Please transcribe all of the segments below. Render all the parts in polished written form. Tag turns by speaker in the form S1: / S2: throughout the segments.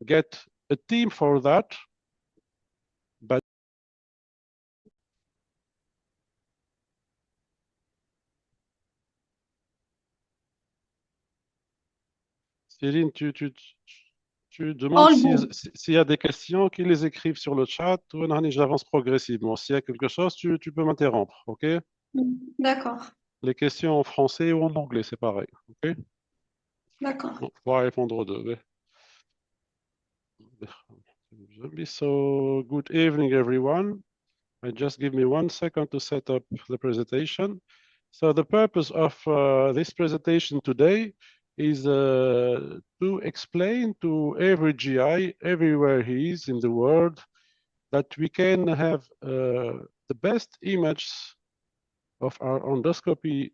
S1: get a team for that, but Céline, tu demandes
S2: All good.
S1: s'il y a des questions, qu'ils les écrivent sur le chat. J'avance progressivement. S'il y a quelque chose, tu peux m'interrompre, OK?
S2: D'accord,
S1: Les questions en français ou en anglais, c'est pareil, OK?
S2: d'accord.
S1: On va répondre aux deux. So, good evening, everyone. Just give me 1 second to set up the presentation. So the purpose of this presentation today is to explain to every GI, everywhere he is in the world, that we can have the best image of our endoscopy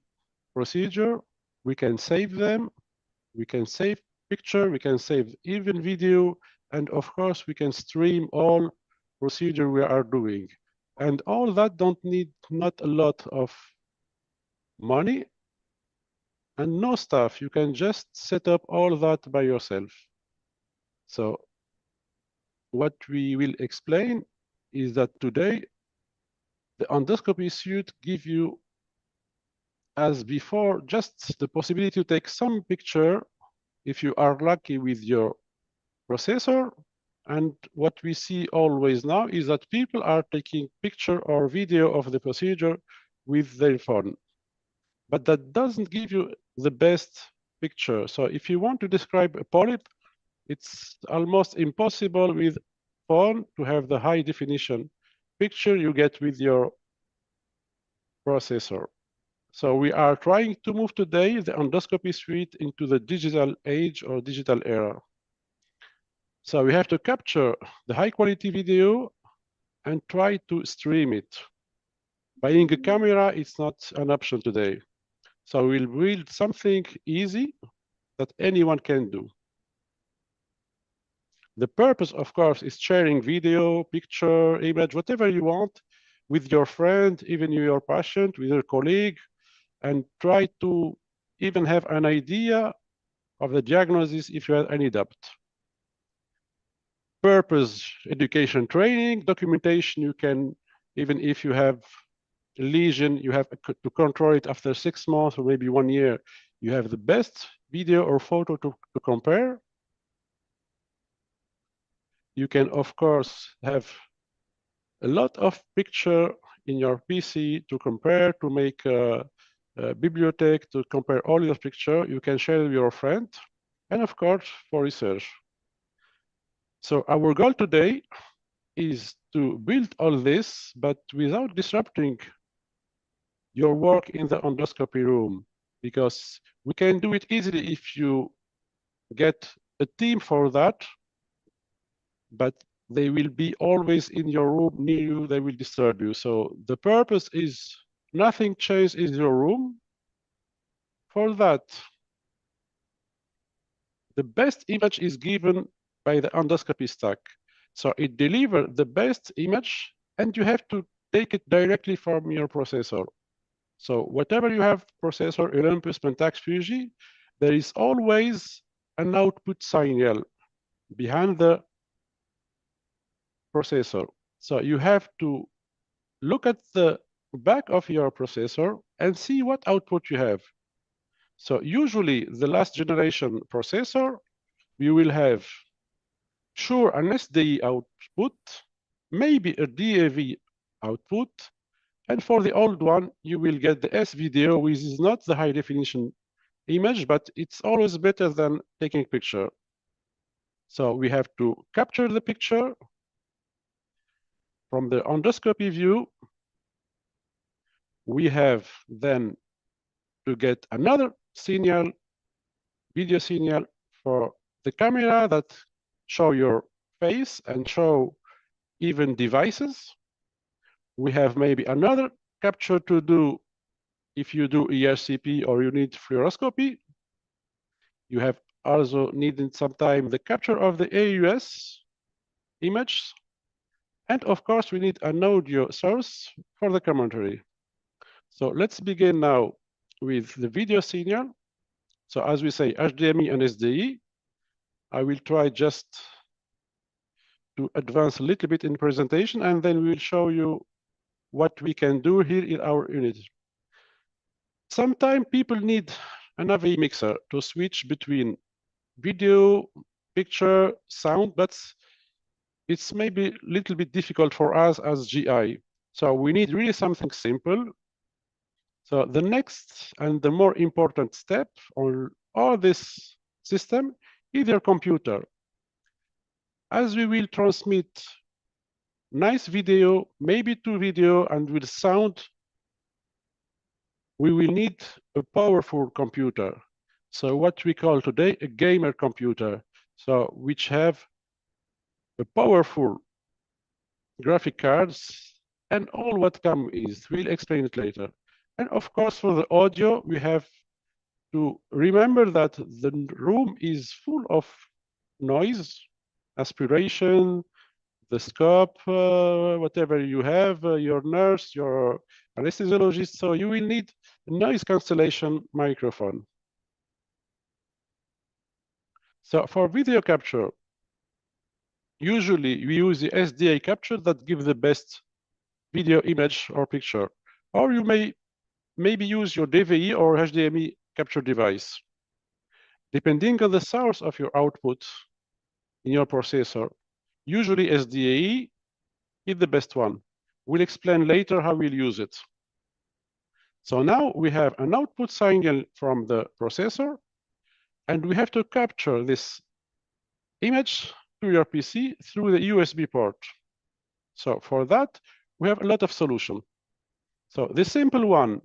S1: procedure. We can save them, we can save picture, we can save even video, and of course we can stream all procedure we are doing. And all that don't need not a lot of money and no stuff. You can just set up all that by yourself. So what we will explain is that today the endoscopy suite give you, as before, just the possibility to take some picture if you are lucky with your processor. And what we see always now is that people are taking picture or video of the procedure with their phone. But that doesn't give you the best picture. So if you want to describe a polyp, it's almost impossible with phone to have the high definition picture you get with your processor. So we are trying to move today the endoscopy suite into the digital age or digital era. So we have to capture the high quality video and try to stream it. Buying a camera is not an option today. So we'll build something easy that anyone can do. The purpose, of course, is sharing video, picture, image, whatever you want with your friend, even your patient, with your colleague, and try to even have an idea of the diagnosis if you have any doubt. Purpose, education, training, documentation, you can, even if you have a lesion, you have to control it after 6 months or maybe 1 year, you have the best video or photo to compare. You can, of course, have a lot of picture in your PC to compare, to make a bibliothèque, to compare all your picture. You can share with your friend, and of course, for research. So our goal today is to build all this, but without disrupting your work in the endoscopy room, because we can do it easily if you get a team for that, but they will be always in your room near you, they will disturb you. So the purpose is nothing changes in your room. For that, the best image is given by the endoscopy stack. So it delivers the best image and you have to take it directly from your processor. So whatever you have, processor, Olympus, Pentax, Fuji, there is always an output signal behind the processor. So you have to look at the back of your processor and see what output you have. So usually the last generation processor, we will have sure an SDI output, maybe a DAV output, and for the old one, you will get the S video, which is not the high definition image, but it's always better than taking picture. So we have to capture the picture from the endoscopy view. We have then to get another signal, video signal for the camera that show your face and show even devices. We have maybe another capture to do if you do ERCP or you need fluoroscopy. You have also needed sometime the capture of the AUS image. And of course, we need an audio source for the commentary. So let's begin now with the video signal. So as we say, HDMI and SDI. I will try just to advance a little bit in presentation, and then we will show you what we can do here in our unit. Sometimes people need an AV mixer to switch between video, picture, sound, but it's maybe a little bit difficult for us as GI. So we need really something simple. So the next and the more important step on all this system is your computer. As we will transmit nice video, maybe two video, and with sound, we will need a powerful computer. So what we call today a gamer computer. So which have a powerful graphic cards and all what come is. We'll explain it later. And of course, for the audio, we have to remember that the room is full of noise, aspiration, the scope, whatever you have, your nurse, your anesthesiologist. So you will need a noise cancellation microphone. So for video capture, usually we use the SDA capture that gives the best video image or picture. Or you may maybe use your DVI or HDMI capture device. Depending on the source of your output in your processor, usually SDA is the best one. We'll explain later how we'll use it. So now we have an output signal from the processor, and we have to capture this image to your PC through the USB port. So for that, we have a lot of solutions. So the simple one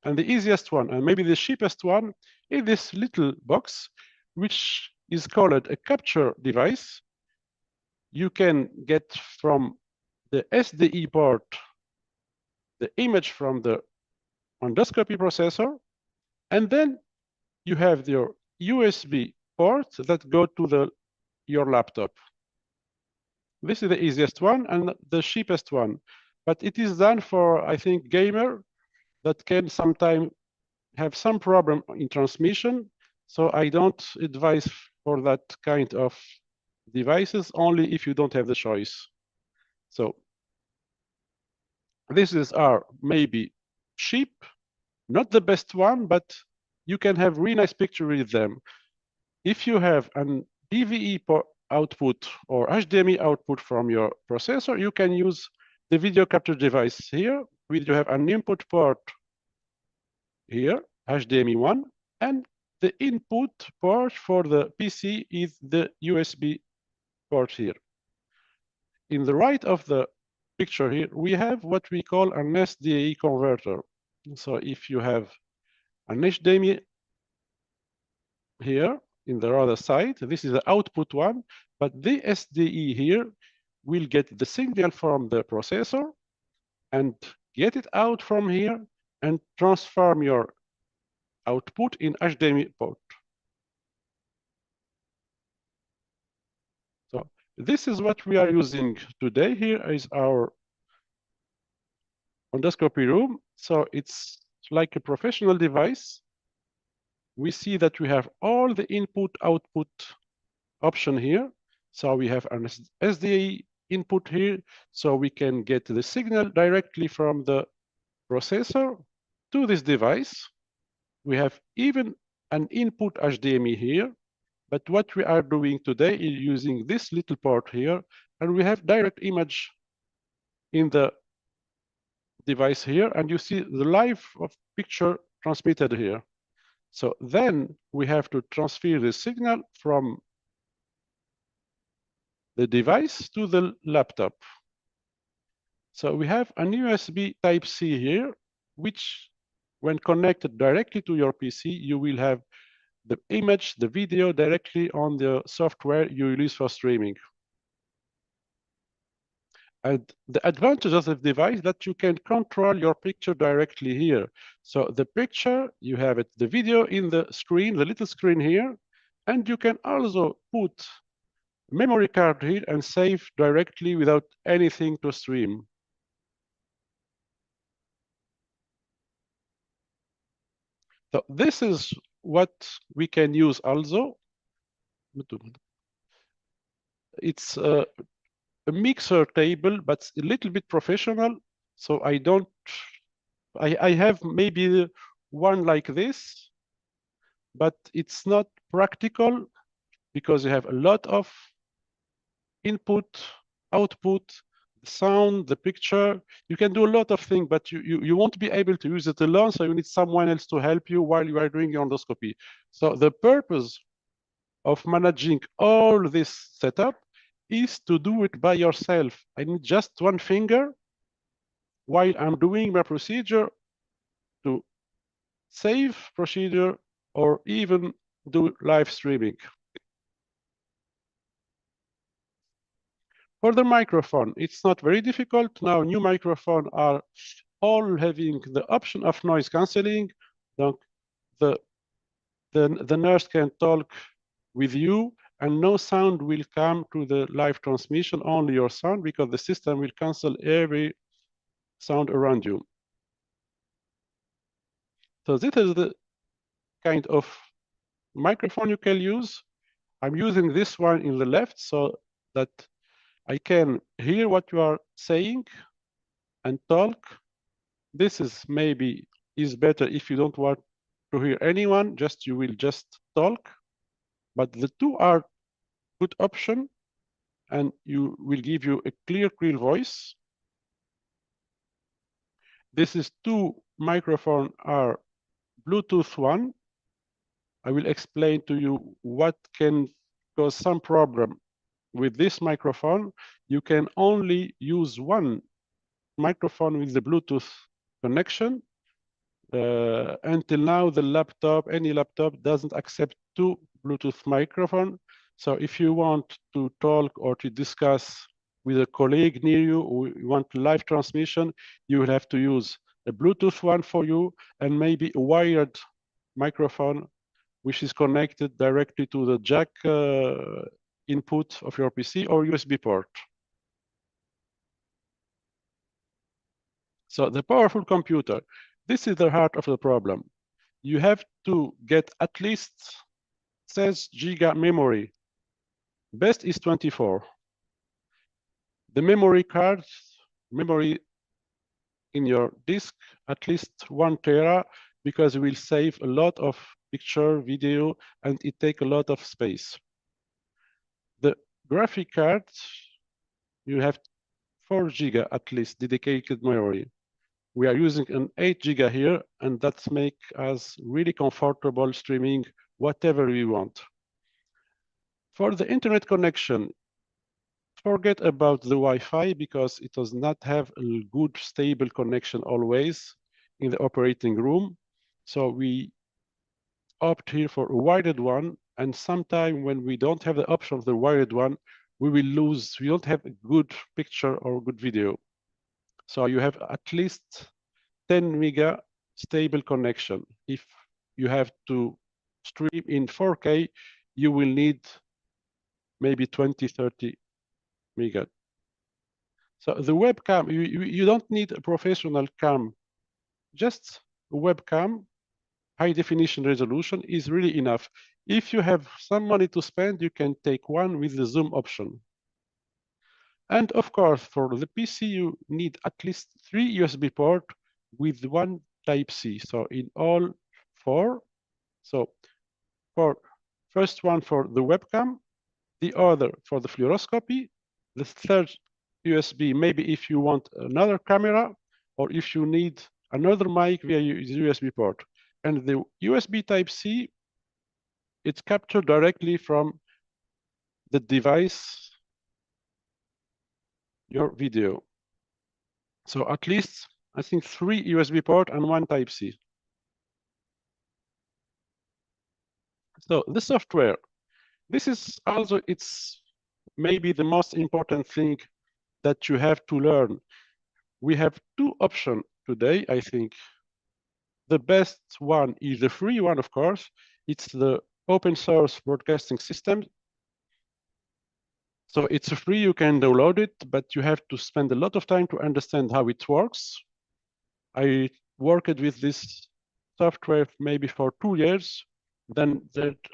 S1: and the easiest one, and maybe the cheapest one, is this little box, which is called a capture device. You can get from the SDE port the image from the endoscopy processor, and then you have your USB port that go to your laptop. This is the easiest one and the cheapest one, but it is done for, I think, gamer that can sometimes have some problem in transmission. So I don't advise for that kind of devices, only if you don't have the choice. So this is our maybe cheap, not the best one, but you can have really nice picture with them. If you have an DVE output or HDMI output from your processor, you can use the video capture device here. You have an input port here, HDMI 1, and the input port for the PC is the USB port here. In the right of the picture here, we have what we call an SDA converter. So if you have an HDMI here in the other side, this is the output one, but the SDE here will get the signal from the processor and get it out from here and transform your output in HDMI port. So this is what we are using today. Here is our endoscopy room. So it's like a professional device. We see that we have all the input-output option here. So we have an SDA input here, so we can get the signal directly from the processor to this device. We have even an input HDMI here, but what we are doing today is using this little port here, and we have direct image in the device here, and you see the live of picture transmitted here. So then we have to transfer the signal from the device to the laptop. So we have an USB Type-C here, which when connected directly to your PC, you will have the image, the video directly on the software you use for streaming. And the advantage of the device that you can control your picture directly here. So the picture, you have it, the video in the screen, the little screen here, and you can also put memory card here and save directly without anything to stream. So this is what we can use also. It's a mixer table, but a little bit professional. So I have maybe one like this, but it's not practical because you have a lot of input, output, the sound, the picture. You can do a lot of things, but you won't be able to use it alone. So you need someone else to help you while you are doing your endoscopy. So the purpose of managing all this setup is to do it by yourself. I need just one finger while I'm doing my procedure to save procedure or even do live streaming. For the microphone, it's not very difficult. Now, new microphones are all having the option of noise cancelling. Donc, the nurse can talk with you and no sound will come to the live transmission, only your sound, because the system will cancel every sound around you. So this is the kind of microphone you can use. I'm using this one in the left so that I can hear what you are saying and talk. This is maybe is better if you don't want to hear anyone, just you will just talk. But the two are good option and you will give you a clear voice. This is two microphone are Bluetooth one. I will explain to you what can cause some problem with this microphone. You can only use one microphone with the Bluetooth connection. Until now, the laptop, any laptop doesn't accept two Bluetooth microphone. So if you want to talk or to discuss with a colleague near you, or you want live transmission, you will have to use a Bluetooth one for you and maybe a wired microphone, which is connected directly to the jack input of your PC or USB port. So the powerful computer, this is the heart of the problem. You have to get at least 6 giga memory. Best is 24. The memory card, memory in your disk, at least 1 tera, because it will save a lot of picture, video, and it take a lot of space. The graphic card, you have 4 giga at least dedicated memory. We are using an 8 giga here, and that makes us really comfortable streaming whatever we want. For the internet connection, forget about the Wi-Fi because it does not have a good stable connection always in the operating room. So we opt here for a wired one, and sometime when we don't have the option of the wired one, we don't have a good picture or good video. So you have at least 10 mega stable connection. If you have to stream in 4K, you will need maybe 20, 30 mega. So the webcam, you don't need a professional cam. Just a webcam, high definition resolution is really enough. If you have some money to spend, you can take one with the zoom option. And of course, for the PC, you need at least 3 USB port with one Type-C. So in all 4. So for first one for the webcam, the other for the fluoroscopy, the third USB, maybe if you want another camera or if you need another mic via USB port. And the USB Type-C, it's captured directly from the device, your video. So at least, I think 3 USB port and 1 Type-C. So the software, this is also, it's maybe the most important thing that you have to learn. We have 2 options today, I think. The best one is the free one, of course. It's the open source broadcasting system. So it's free, you can download it, but you have to spend a lot of time to understand how it works. I worked with this software maybe for 2 years. Then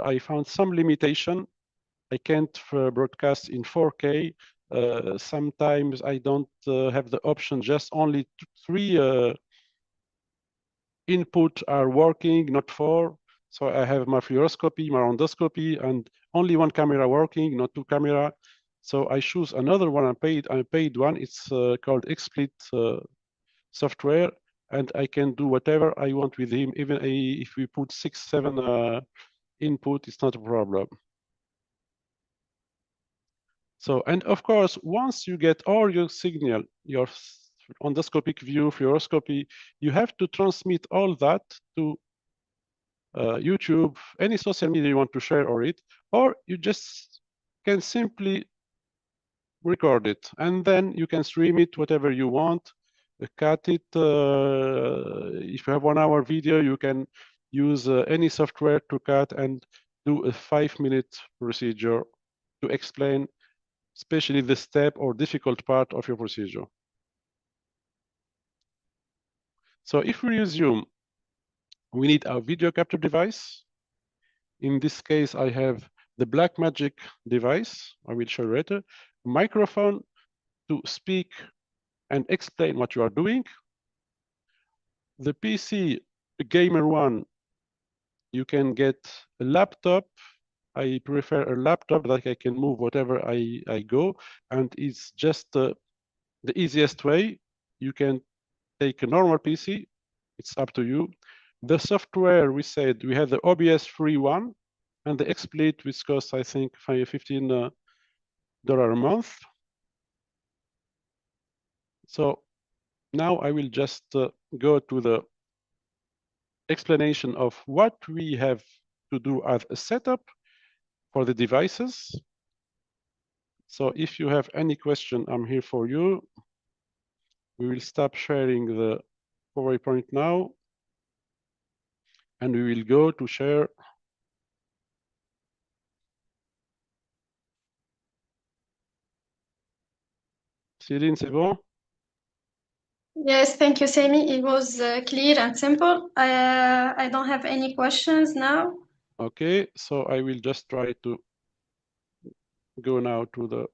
S1: I found some limitation. I can't broadcast in 4K. Sometimes I don't have the option, just only three input are working, not four. So I have my fluoroscopy, my endoscopy, and only one camera working, not two camera. So I choose another one. I paid one. It's called XSplit software, and I can do whatever I want with him. Even if we put 6, 7 input, it's not a problem. So, and of course, once you get all your signal, your endoscopic view, fluoroscopy, you have to transmit all that to YouTube, any social media you want to share or you just can simply record it, and then you can stream it whatever you want, cut it. If you have 1 hour video, you can use any software to cut and do a 5-minute procedure to explain especially the step or difficult part of your procedure. So if we resume, we need our video capture device. In this case, I have the Blackmagic device, I will show you later, microphone to speak and explain what you are doing. The PC, a gamer one, you can get a laptop. I prefer a laptop that I can move whatever I go, and it's just the easiest way. You can take a normal PC, it's up to you. The software, we said, we have the OBS free one, and the XSplit, which costs, I think, $15 a month. So now I will just go to the explanation of what we have to do as a setup for the devices. So if you have any question, I'm here for you. We will stop sharing the PowerPoint now, and we will go to share. Céline, c'est bon?
S2: Yes, thank you, Sami. It was clear and simple. I don't have any questions now.
S1: Okay, so I will just try to go now to the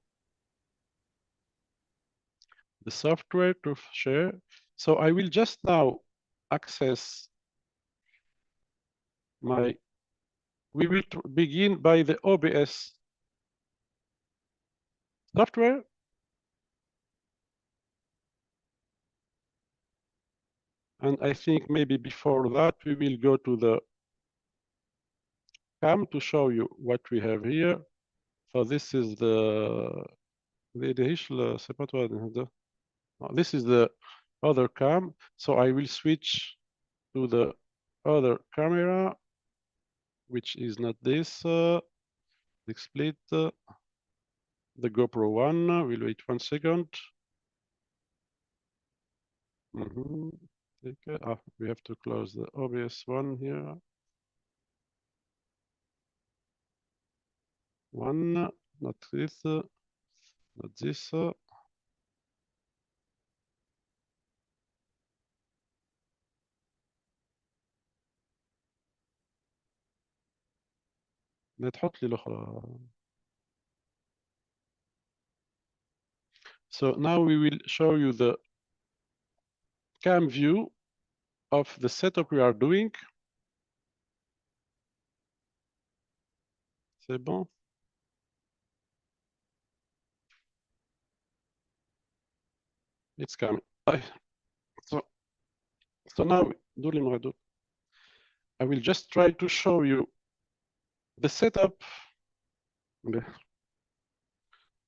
S1: software to share. So I will just now access my, we will begin by the OBS software. And I think maybe before that, we will go to the cam to show you what we have here. So this is c'est pas toi. This is the other cam. So I will switch to the other camera, which is not this, split, the GoPro one. We'll wait 1 second. Okay. We have to close the OBS one here. One, not this, not this. تحط لي الأخرى. So now we will show you the cam view of the setup we are doing. C'est bon? It's coming. So now, I will just try to show you the setup.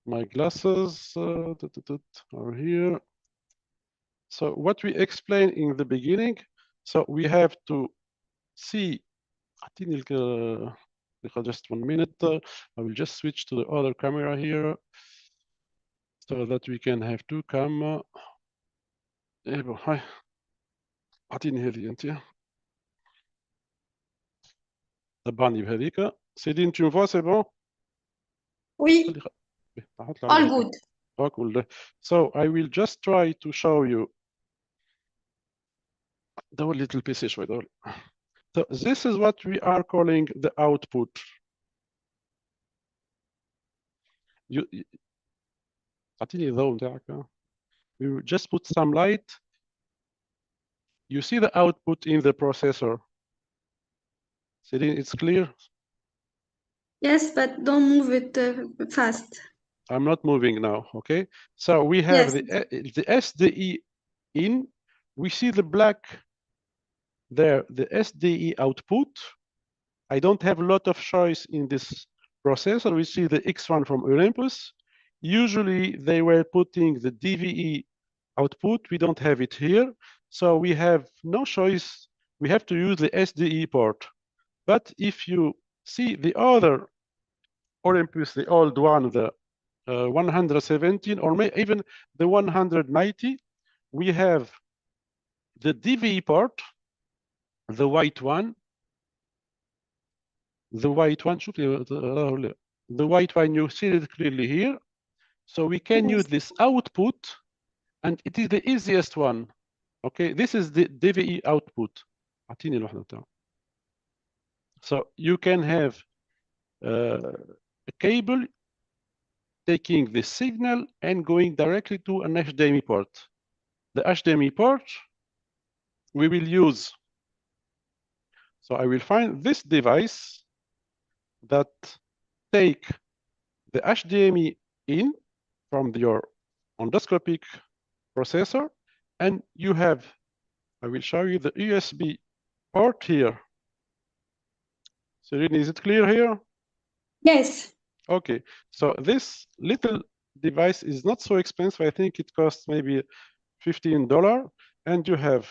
S1: My glasses are here. So what we explained in the beginning, so we have to see, just 1 minute. I will just switch to the other camera here so that we can have two cam. Hi. أعطيني هذه أنت. طبعني بهذيك. Céline, tu me vois, c'est bon?
S2: Oui, all good.
S1: Oh, cool. So I will just try to show you the little pieces. So this is what we are calling the output. We will just put some light. You see the output in the processor. Celine, it's clear?
S2: Yes, but don't move it fast.
S1: I'm not moving now, okay? So we have
S2: Yes.
S1: the SDE in. We see the black there, the SDE output. I don't have a lot of choice in this processor. We see the X1 from Olympus. Usually they were putting the DVE output. We don't have it here. So we have no choice. We have to use the SDE port. But if you see the other Olympus, the old one, the 117, or even the 190, we have the DVE port, the white one, the white one, the white one, you see it clearly here. So we can use this output, and it is the easiest one. Okay, this is the DVE output. So you can have a cable taking the signal and going directly to an HDMI port. The HDMI port we will use. So I will find this device that take the HDMI in from your endoscopic processor, and you have, I will show you the USB port here. Serene, is it clear here?
S2: Yes.
S1: Okay, so this little device is not so expensive. I think it costs maybe $15, and you have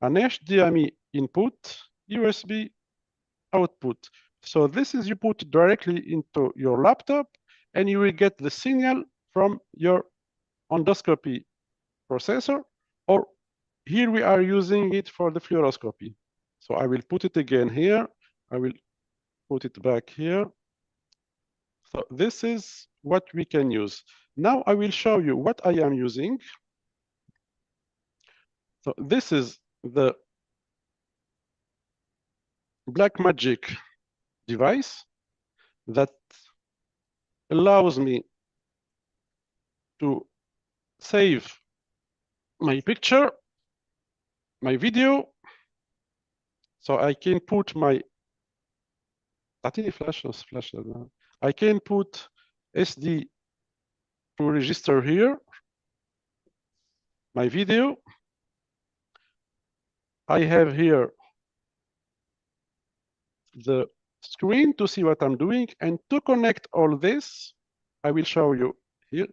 S1: an HDMI input, USB output. So this is you put directly into your laptop, and you will get the signal from your endoscopy processor, or here we are using it for the fluoroscopy. So I will put it again here. I will put it back here. So this is what we can use. Now I will show you what I am using. So this is the Blackmagic device that allows me to save my picture, my video, so I can put my I can put SD to register here, my video. I have here the screen to see what I'm doing, and to connect all this, I will show you here.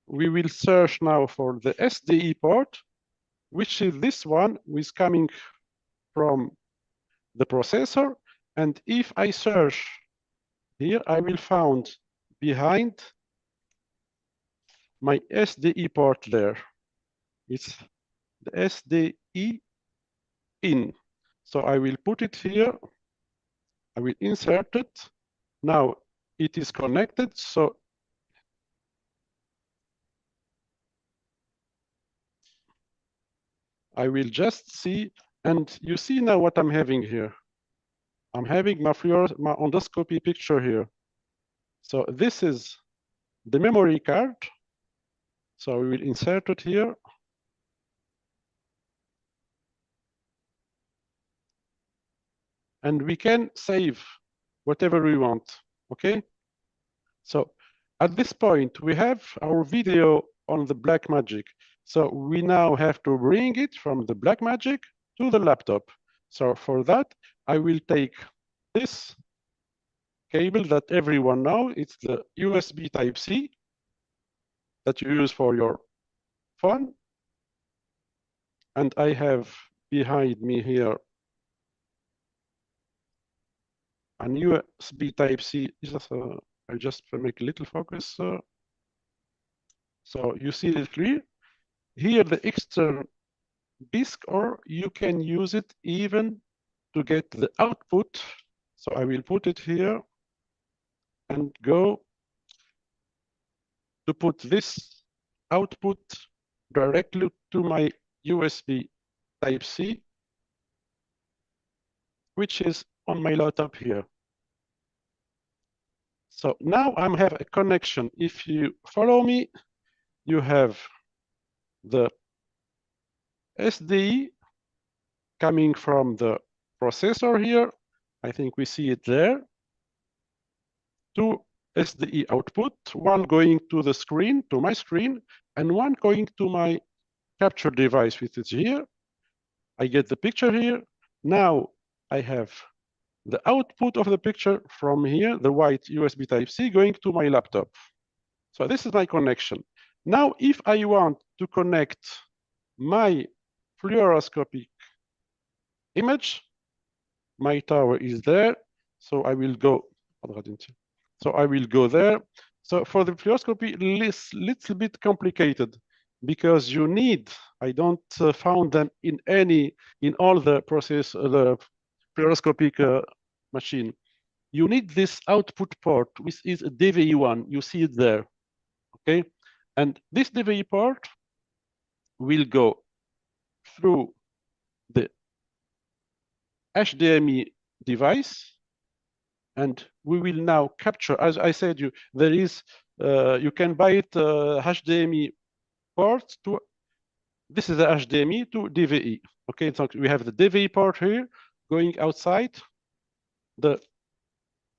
S1: We will search now for the SDE port, which is this one, which is coming from the processor. And if I search here, I will find behind my SDE port there. It's the SDE in. So I will put it here. I will insert it. Now it is connected. So I will just see, and you see now what I'm having here. I'm having my endoscopy picture here. So this is the memory card. So we will insert it here. And we can save whatever we want, okay? So at this point, we have our video on the Blackmagic. So we now have to bring it from the Blackmagic to the laptop. So for that, I will take this cable that everyone knows. It's the USB Type-C that you use for your phone. And I have behind me here an USB Type-C. I'll just make a little focus. So you see it clear. Here the external disk, or you can use it even to get the output. So I will put it here and go to put this output directly to my USB Type-C, which is on my laptop here. So now I have a connection. If you follow me, you have the SDE coming from the processor here. I think we see it there. Two SDE output, one going to the screen, to my screen, and one going to my capture device, which is here. I get the picture here. Now I have the output of the picture from here, the white USB Type-C going to my laptop. So this is my connection. Now, if I want to connect my fluoroscopic image, my tower is there. So I will go, there. So for the fluoroscopy, it's a little bit complicated because you need, I don't found them in all the process, the fluoroscopic machine. You need this output port, which is a DVI1. You see it there, okay? And this DVI port will go through the HDMI device, and we will now capture, as I said, there is, you can buy it HDMI port to, this is the HDMI to DVI. Okay, so we have the DVI port here going outside the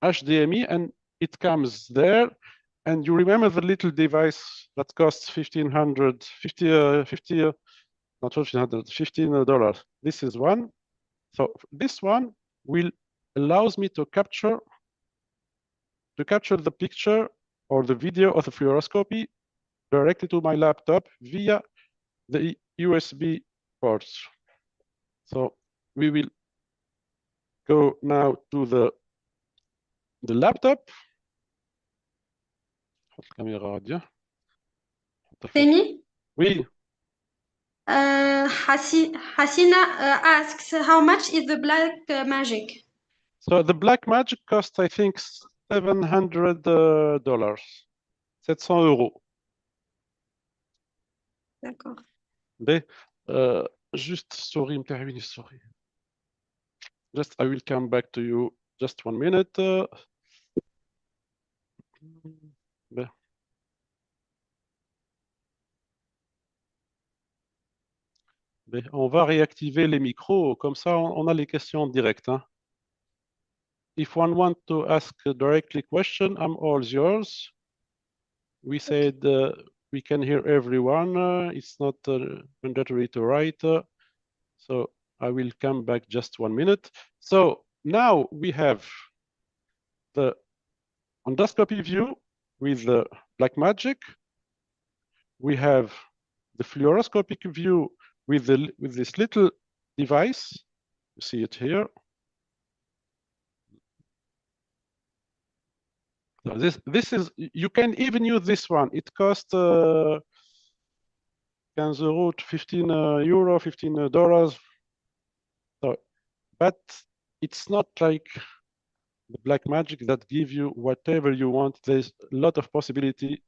S1: HDMI, and it comes there. And you remember the little device that costs $1,500, not $1,500, $15. This is one. So this one will allows me to capture the picture or the video of the fluoroscopy directly to my laptop via the USB ports. So we will go now to the laptop.
S2: Femi?
S1: Oui.
S2: Hasina asks, how much is the black magic?
S1: So the black magic costs, I think, $700. €700.
S2: D'accord.
S1: Just, sorry, sorry. Just, I will come back to you. Just 1 minute. On va réactiver les micros, comme ça on a les questions directes. Hein. If one want to ask directly question, I'm all yours. We said we can hear everyone. It's not mandatory to write. So I will come back just 1 minute. So now we have the endoscopy view with the black magic. We have the fluoroscopic view with this little device. You see it here. So this is, you can even use this one. It costs 15 euros, 15 euro, $15. So, but it's not like the black magic that give you whatever you want. There's a lot of possibility.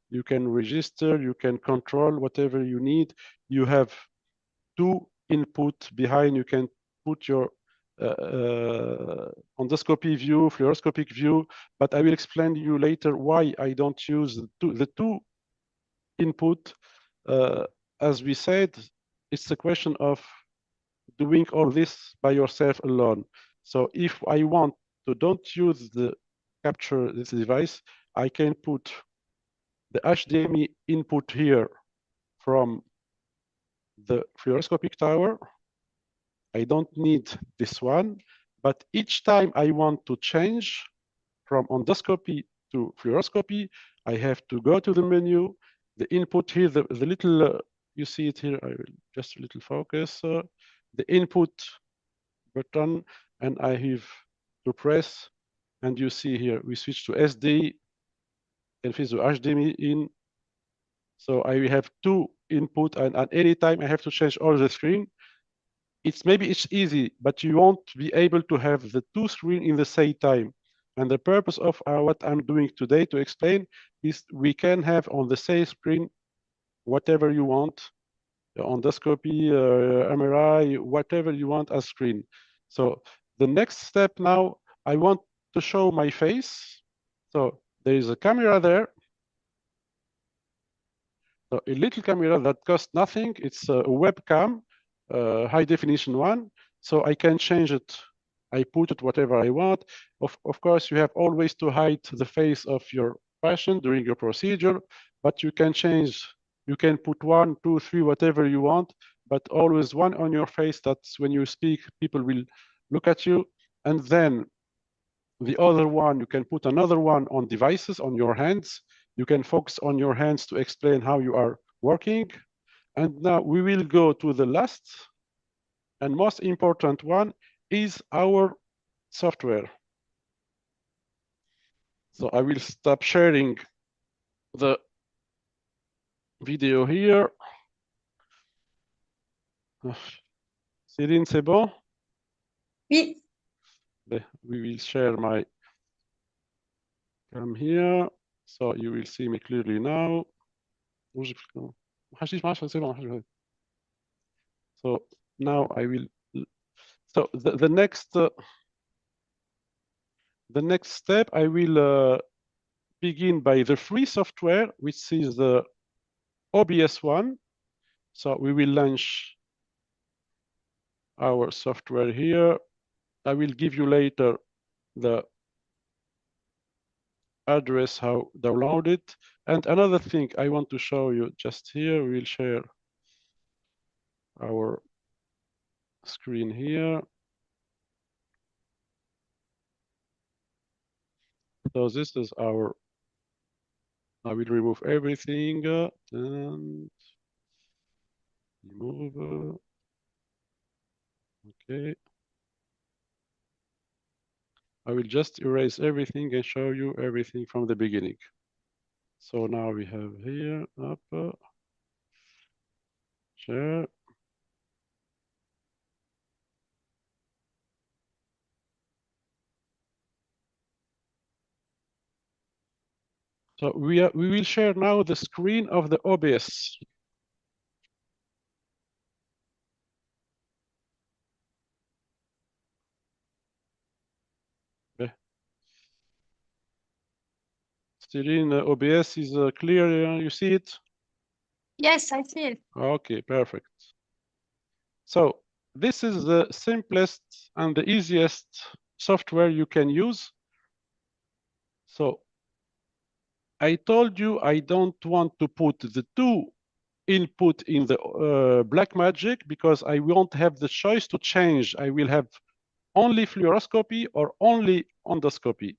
S1: You can register, you can control whatever you need. You have two input behind. You can put your endoscopy view, fluoroscopic view, but I will explain to you later why I don't use the two input. As we said, it's a question of doing all this by yourself alone. So if I want to don't use the capture this device, I can put the HDMI input here from the fluoroscopic tower. I don't need this one, but each time I want to change from endoscopy to fluoroscopy, I have to go to the menu, the input here, the little, you see it here, I will just a little focus, the input button, and I have to press, and you see here, we switch to SD, and switch to HDMI in. So I will have two input, and at any time I have to change all the screen. Maybe it's easy, but you won't be able to have the two screens in the same time. And the purpose of what I'm doing today to explain is we can have on the same screen whatever you want, endoscopy, MRI, whatever you want as screen. So the next step now, I want to show my face. So there is a camera there. So a little camera that costs nothing. It's a webcam, high definition one. So I can change it. I put it whatever I want. Of course, you have always to hide the face of your patient during your procedure, but you can change. You can put 1, 2, 3, whatever you want, but always one on your face. That's when you speak, people will look at you. And then the other one, you can put another one on devices, on your hands. You can focus on your hands to explain how you are working. And now we will go to the last and most important one is our software. So I will stop sharing the video here. Céline, c'est bon?
S2: Oui.
S1: We will share my cam here. So you will see me clearly now. So now I will. So the next step, I will begin by the free software, which is the OBS one. So we will launch our software here. I will give you later the address how download it. And another thing I want to show you just here, we will share our screen here. So this is our, I will remove everything and remove, okay. I will just erase everything and show you everything from the beginning. So now we have here, up, share. So we will share now the screen of the OBS. Okay. Céline, OBS is clear, you see it?
S2: Yes, I see it.
S1: Okay, perfect. So this is the simplest and the easiest software you can use. So I told you I don't want to put the two input in the Blackmagic because I won't have the choice to change. I will have only fluoroscopy or only endoscopy.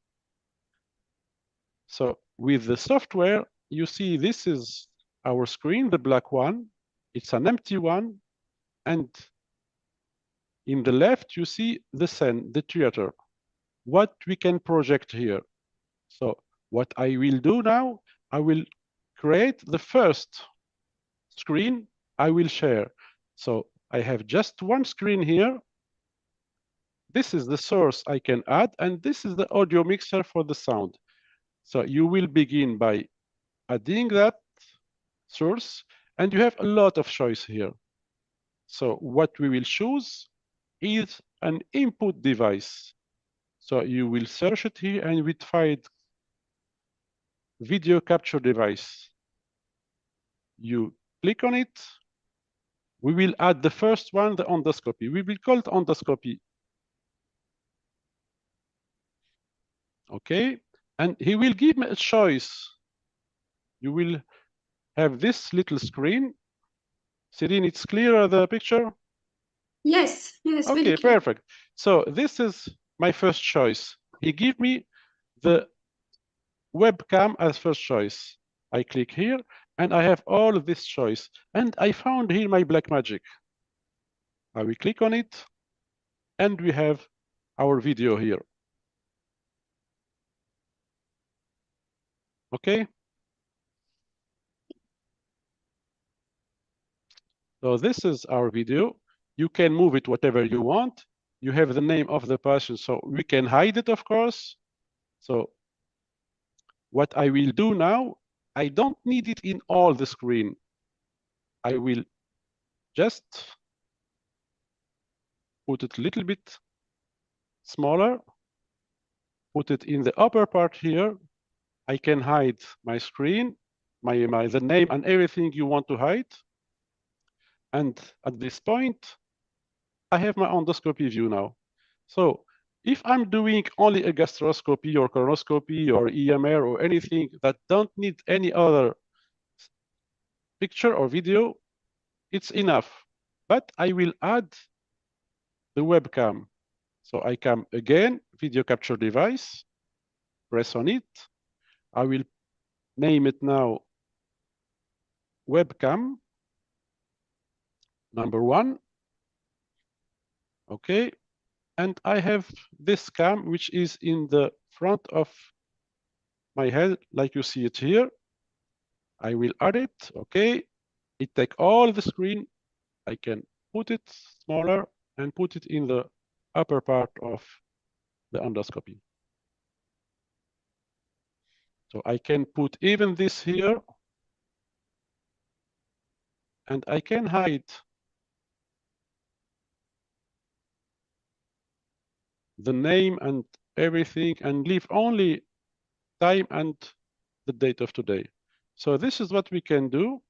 S1: So with the software, you see this is our screen, the black one. It's an empty one. And in the left, you see the scene, the theater, what we can project here. So what I will do now, I will create the first screen I will share. So I have just one screen here. This is the source I can add, and this is the audio mixer for the sound. So you will begin by adding that source, and you have a lot of choice here. So what we will choose is an input device. So you will search it here and you will find video capture device. You click on it. We will add the first one, the endoscopy. We will call it endoscopy. Okay, and he will give me a choice. You will have this little screen. Céline, it's clear the picture?
S2: Yes, yes, very
S1: Okay,
S2: clear.
S1: perfect. So this is my first choice. He give me the webcam as first choice. I click here and I have all of this choice. And I found here my Blackmagic. I will click on it and we have our video here. Okay. So this is our video. You can move it whatever you want. You have the name of the person, so we can hide it, of course. So what I will do now, I don't need it in all the screen. I will just put it a little bit smaller, put it in the upper part here. I can hide my screen, the name and everything you want to hide. And at this point, I have my endoscopy view now. So if I'm doing only a gastroscopy or colonoscopy or EMR or anything that don't need any other picture or video, it's enough. But I will add the webcam. So I come again, video capture device, press on it. I will name it now webcam number 1. Okay. And I have this cam, which is in the front of my head, like you see it here. I will add it. Okay. It take all the screen. I can put it smaller and put it in the upper part of the endoscopy. So I can put even this here, and I can hide the name and everything and leave only time and the date of today. So this is what we can do.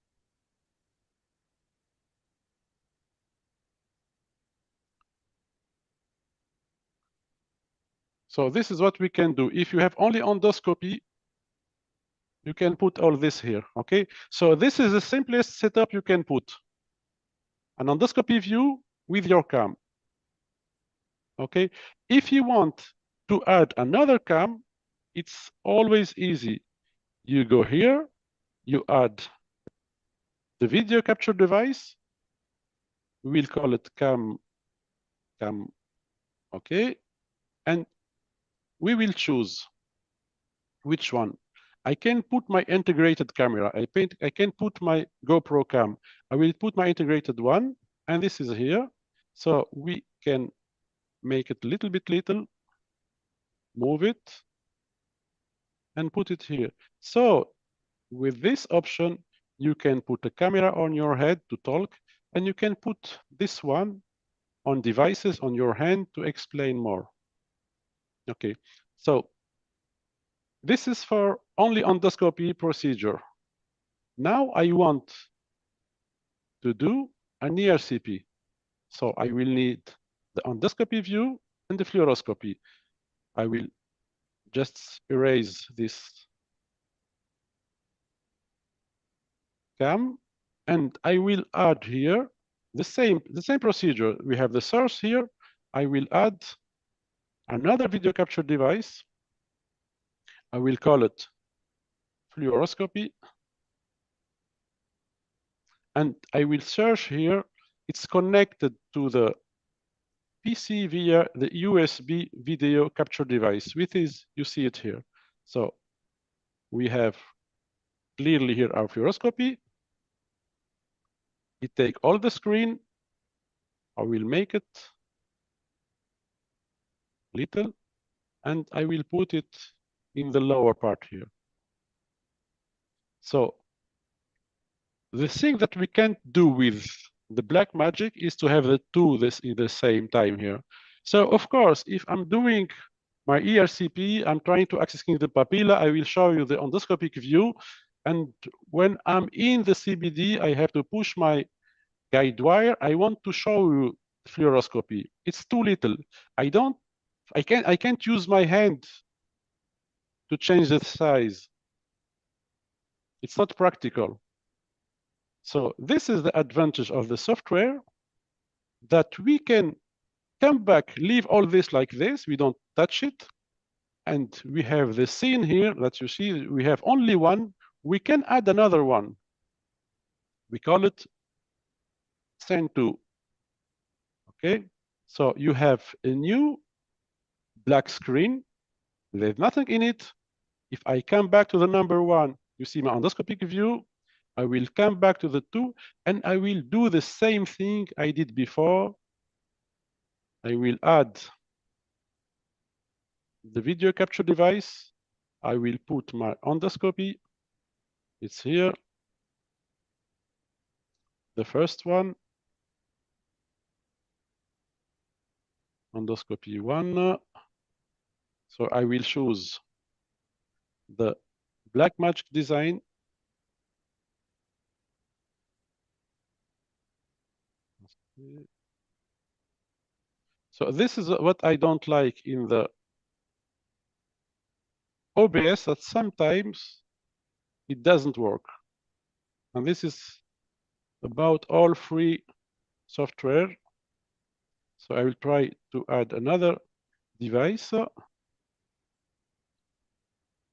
S1: So this is what we can do. If you have only endoscopy, you can put all this here, okay? So this is the simplest setup you can put. An endoscopy view with your cam, okay? If you want to add another cam, it's always easy. You go here, you add the video capture device. We'll call it cam, okay? And we will choose which one. I can put my integrated camera. I can put my GoPro cam. I will put my integrated one, and this is here. So we can make it little, move it, and put it here. So with this option, you can put a camera on your head to talk, and you can put this one on devices on your hand to explain more. Okay, so this is for only endoscopy procedure. Now I want to do an ERCP. So I will need the endoscopy view and the fluoroscopy. I will just erase this cam, and I will add here the same procedure. We have the source here. I will add another video capture device. I will call it fluoroscopy. And I will search here. It's connected to the PC via the USB video capture device, which is, you see it here. So we have clearly here our fluoroscopy. It take all the screen. I will make it little, and I will put it in the lower part here. So the thing that we can't do with the black magic is to have the two this in the same time here. So of course, if I'm doing my ERCP, I'm trying to accessing the papilla, I will show you the endoscopic view. And when I'm in the CBD, I have to push my guide wire. I want to show you fluoroscopy. It's too little. I can't use my hand to change the size. It's not practical. So this is the advantage of the software, that we can come back, leave all this like this, we don't touch it, and we have the scene here that you see, we have only one, we can add another one. We call it send to, okay? So you have a new black screen, there's nothing in it. If I come back to the number 1, you see my endoscopic view, I will come back to the 2, and I will do the same thing I did before. I will add the video capture device. I will put my endoscopy. It's here. The first one, endoscopy 1. So I will choose the Blackmagic design. So this is what I don't like in the OBS, that sometimes it doesn't work. And this is about all free software. So I will try to add another device.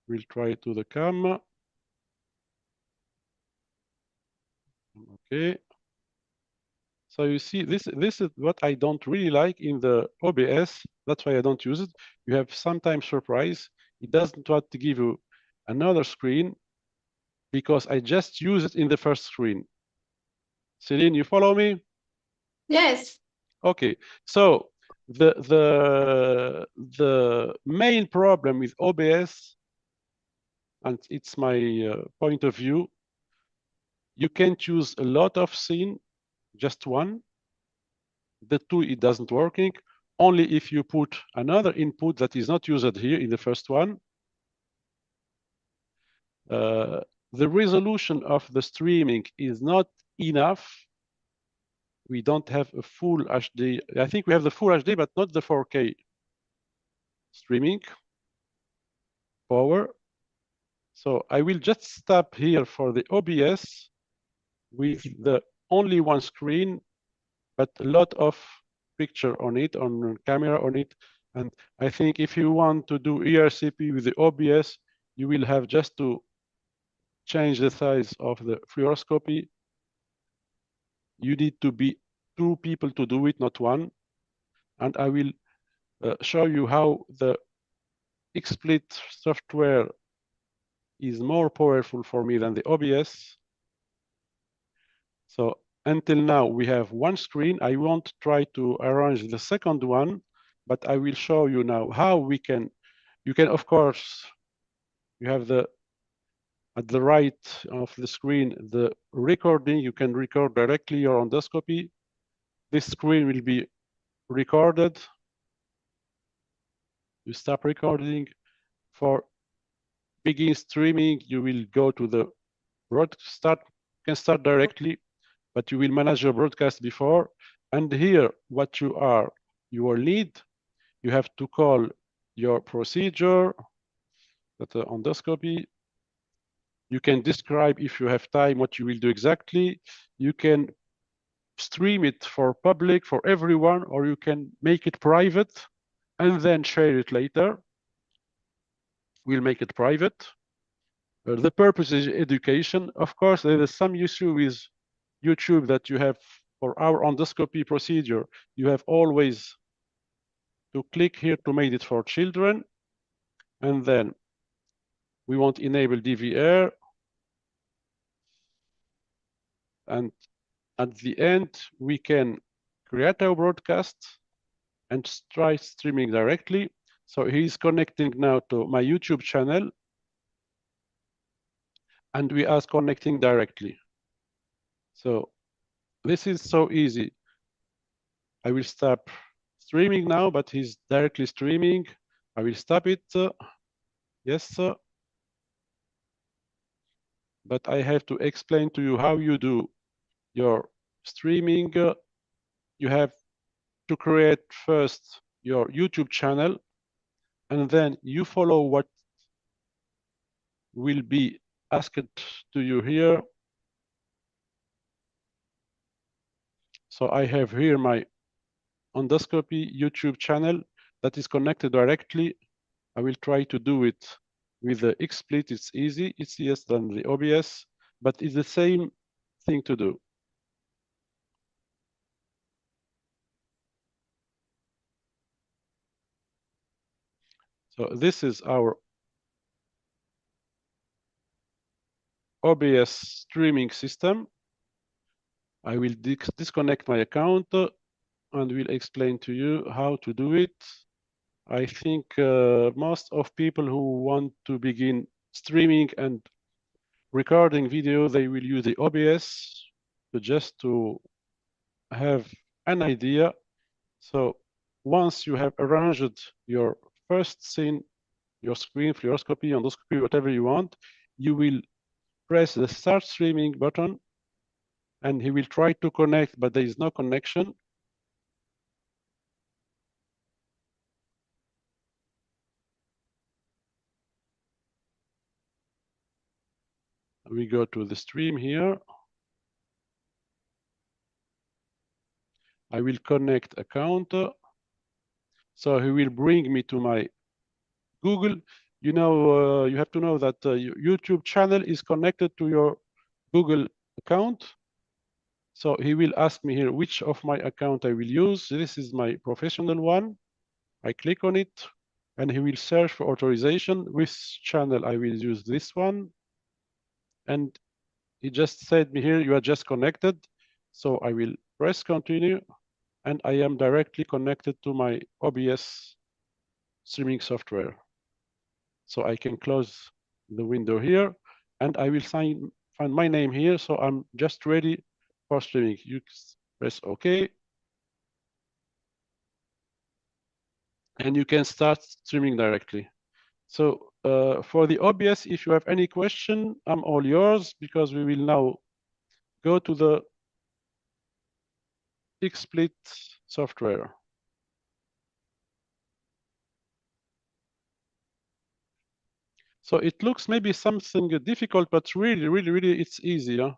S1: We'll try to the camera. Okay. So you see, this is what I don't really like in the OBS. That's why I don't use it. You have sometimes surprise. It doesn't want to give you another screen because I just use it in the first screen. Celine, you follow me?
S2: Yes.
S1: Okay. So the main problem with OBS, and it's my point of view, you can't use a lot of scene, just one. The two, it doesn't working. Only if you put another input that is not used here in the first one. The resolution of the streaming is not enough. We don't have a full HD. I think we have the full HD, but not the 4K streaming power. So I will just stop here for the OBS with the only one screen, but a lot of picture on it, on camera on it. And I think if you want to do ERCP with the OBS, you will have just to change the size of the fluoroscopy. You need to be 2 people to do it, not 1. And I will show you how the XSplit software is more powerful for me than the OBS. So until now, we have one screen. I won't try to arrange the second one, but I will show you now how we can, you can, of course, you have the, at the right of the screen, the recording. You can record directly your endoscopy. This screen will be recorded. You stop recording. For begin streaming, you will go to the broadcast, can start directly, but you will manage your broadcast before. And here, what you will need, you have to call your procedure, that endoscopy. You can describe, if you have time, what you will do exactly. You can stream it for public, for everyone, or you can make it private and then share it later. We'll make it private. The purpose is education. Of course, there is some issue with YouTube that you have for our endoscopy procedure. You have always to click here to make it for children. And then we want to enable DVR. And at the end, we can create our broadcast and try streaming directly. So he's connecting now to my YouTube channel. And we are connecting directly. So this is so easy. I will stop streaming now, but he's directly streaming. I will stop it. Yes. But I have to explain to you how you do your streaming. You have to create first your YouTube channel, and then you follow what will be asked to you here. So I have here my endoscopy YouTube channel that is connected directly. I will try to do it with the XSplit. It's easy. It's easier than the OBS, but it's the same thing to do. So this is our OBS streaming system. I will disconnect my account and will explain to you how to do it. I think most of people who want to begin streaming and recording video, they will use the OBS just to have an idea. So once you have arranged your first scene, your screen, fluoroscopy, endoscopy, whatever you want, you will press the start streaming button and he will try to connect, but there is no connection. We go to the stream here. I will connect account. So he will bring me to my Google. You know, you have to know that YouTube channel is connected to your Google account. So he will ask me here which of my account I will use. This is my professional one. I click on it and he will search for authorization. Which channel I will use this one. And he just said me here, you are just connected. So I will press continue and I am directly connected to my OBS streaming software. So I can close the window here and I will find my name here. So I'm just ready for streaming. You press OK. And you can start streaming directly. So for the OBS, if you have any question, I'm all yours because we will now go to the XSplit software. So it looks maybe something difficult, but really, it's easy. Huh?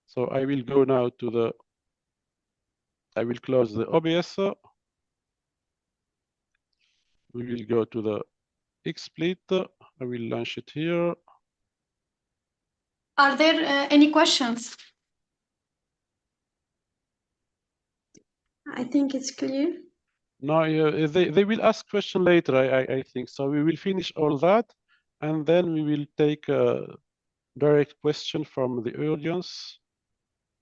S1: So I will go now to the, I will close the OBS. We will go to the XSplit. I will launch it here.
S2: Are there any questions? I think it's clear.
S1: No, they will ask question later, I think. So we will finish all that, and then we will take a direct question from the audience.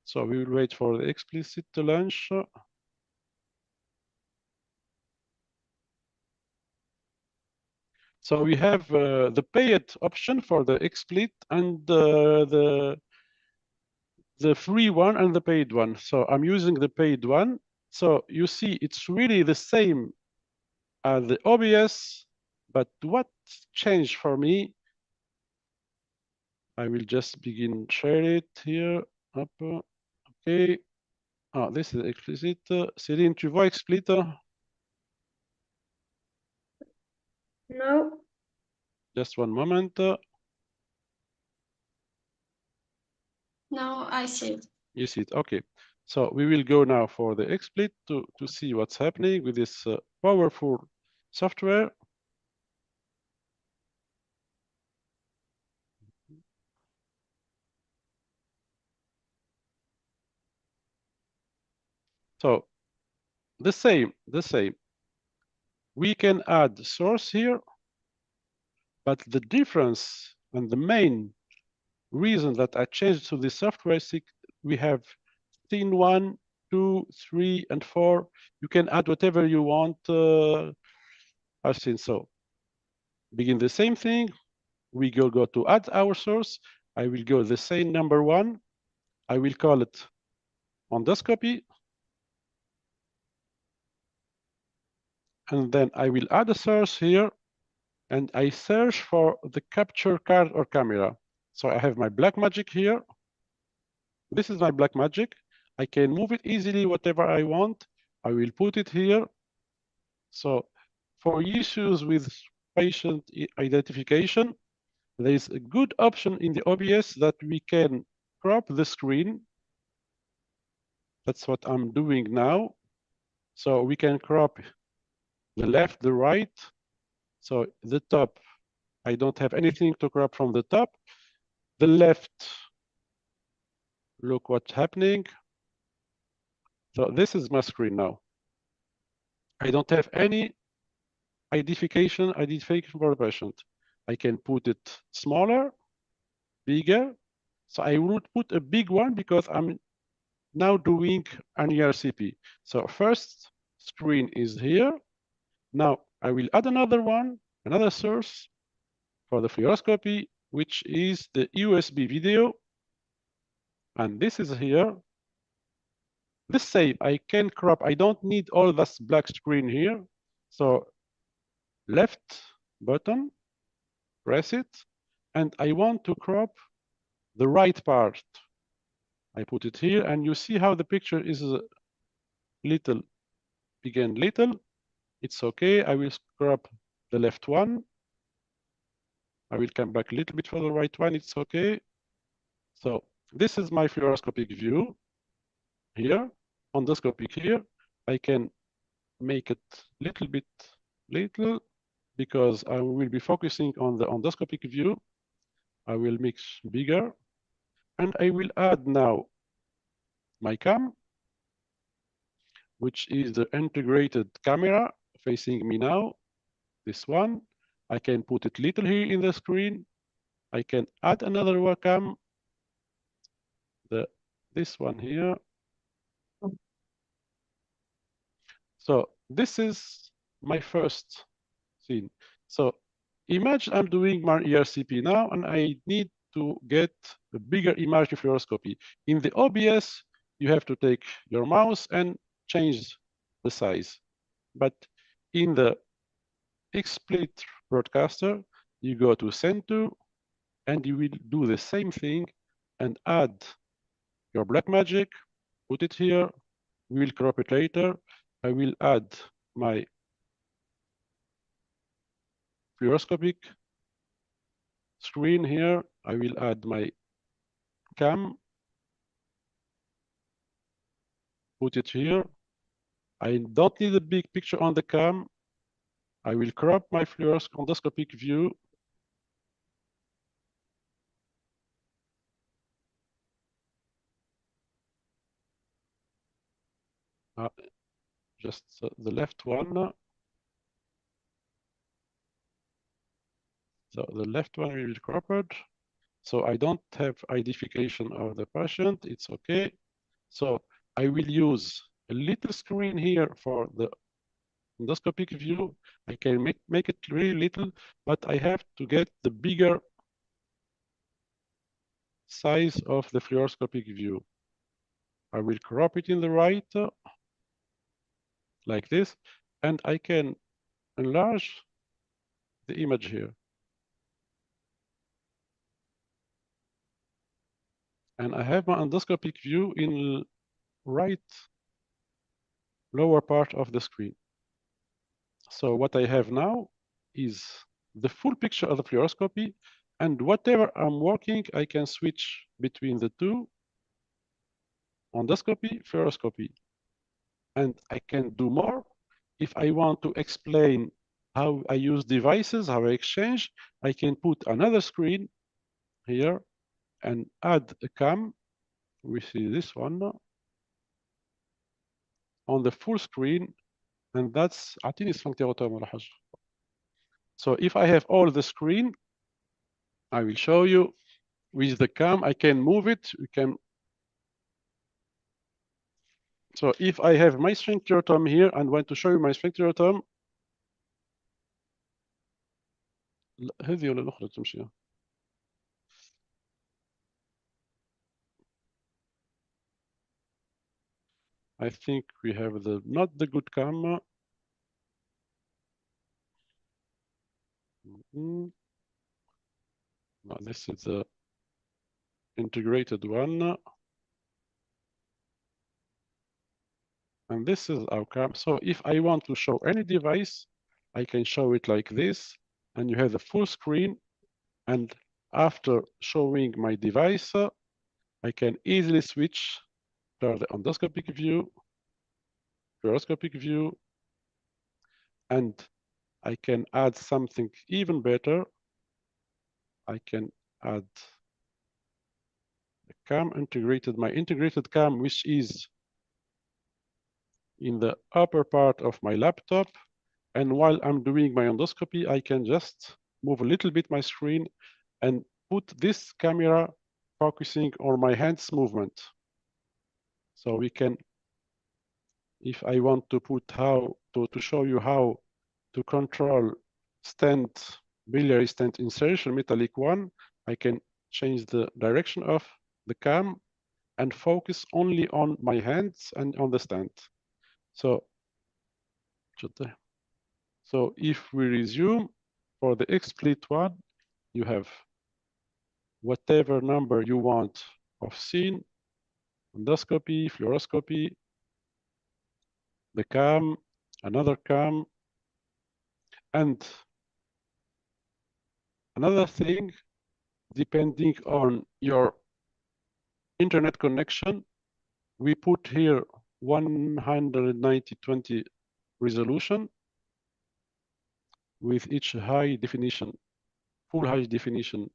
S1: So we will wait for the explicit to launch. So we have the paid option for the XSplit and the free one and the paid one. So I'm using the paid one. So you see, it's really the same as the OBS, but what changed for me? I will just begin share it here. Up, okay. Ah, this is explicit. Céline, tu vois XSplit?
S2: No.
S1: Just one moment.
S2: No, I see it.
S1: You see it. Okay. So we will go now for the XSplit to see what's happening with this powerful software. So the same. We can add source here, but the difference and the main reason that I changed to the software is we have scene 1, 2, 3, and 4. You can add whatever you want. I've seen so. Begin the same thing. We go to add our source. I will go the same number 1. I will call it endoscopy. And then I will add a source here. And I search for the capture card or camera. So I have my Blackmagic here. This is my Blackmagic. I can move it easily, whatever I want. I will put it here. So for issues with patient identification, there is a good option in the OBS that we can crop the screen. That's what I'm doing now. So we can crop the left, the right. So the top, I don't have anything to crop from the top. The left, look what's happening. So this is my screen now. I don't have any identification for the patient. I can put it smaller, bigger. So I would put a big one because I'm now doing an ERCP. So first screen is here. Now I will add another one, another source for the fluoroscopy, which is the USB video. And this is here. The same, I can crop. I don't need all this black screen here. So left button, press it, and I want to crop the right part. I put it here, and you see how the picture is little, again little. It's okay. I will crop the left one. I will come back a little bit for the right one. It's okay. So this is my fluoroscopic view here, endoscopic here. I can make it little bit little because I will be focusing on the endoscopic view. I will mix bigger, and I will add now my cam, which is the integrated camera facing me now. This one, I can put it little here in the screen. I can add another webcam, this one here. So this is my first scene. So imagine I'm doing my ERCP now, and I need to get a bigger image fluoroscopy. In the OBS, you have to take your mouse and change the size. But in the XSplit broadcaster, you go to Send to, and you will do the same thing and add your Blackmagic, put it here. We will crop it later. I will add my fluoroscopic screen here. I will add my cam, put it here. I don't need a big picture on the cam. I will crop my endoscopic view. Just the left one. So the left one will be cropped. So I don't have identification of the patient. It's okay. So I will use a little screen here for the endoscopic view. I can make it really little, but I have to get the bigger size of the fluoroscopic view. I will crop it in the right, like this, and I can enlarge the image here. And I have my endoscopic view in the right lower part of the screen. So what I have now is the full picture of the fluoroscopy, and whatever I'm working, I can switch between the two, endoscopy, fluoroscopy. And I can do more. If I want to explain how I use devices, how I exchange, I can put another screen here and add a cam. We see this one on the full screen, and that's أعطيني sphincterotom ولا حاجة. So if I have all the screen, I will show you with the cam. I can move it. We can. So if I have my sphincterotom here and want to show you my sphincterotom, هذه ولا الأخرى تمشي. I think we have the not the good cam. No, this is the integrated one. And this is our cam. So if I want to show any device, I can show it like this, and you have the full screen. And after showing my device, I can easily switch to the endoscopic view, fluoroscopic view, and I can add something even better. I can add the cam integrated, my integrated cam, which is in the upper part of my laptop. And while I'm doing my endoscopy, I can just move a little bit my screen and put this camera focusing on my hands movement. So we can, if I want to put how, to show you how to control stent, biliary stent insertion, metallic one, I can change the direction of the cam and focus only on my hands and on the stent. So if we resume for the XSplit one, You have whatever number you want of scene, endoscopy, fluoroscopy, the cam, another cam, and another thing, depending on your internet connection, we put here 190/20 resolution with each high definition, full high definition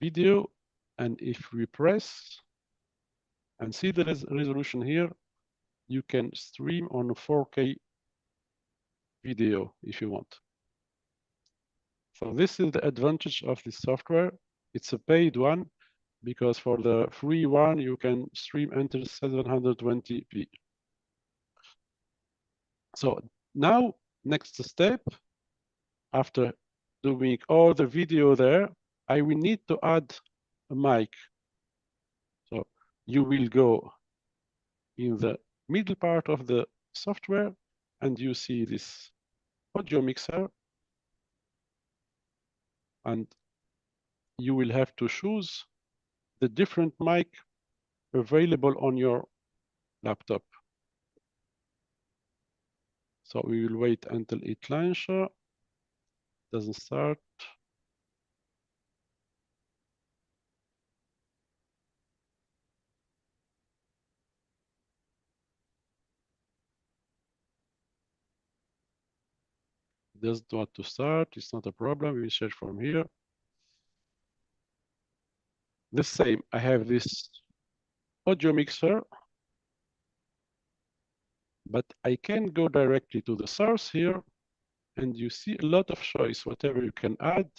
S1: video. And if we press and see the resolution here, you can stream on a 4K video if you want. So this is the advantage of this software. It's a paid one, because for the free one, you can stream until 720p. So now, next step, after doing all the video there, I will need to add a mic. So you will go in the middle part of the software and you see this audio mixer, and you will have to choose the different mic available on your laptop. So we will wait until it launches. Doesn't start. Doesn't want to start. It's not a problem. We search from here. The same. I have this audio mixer, but I can go directly to the source here, and you see a lot of choice, whatever you can add.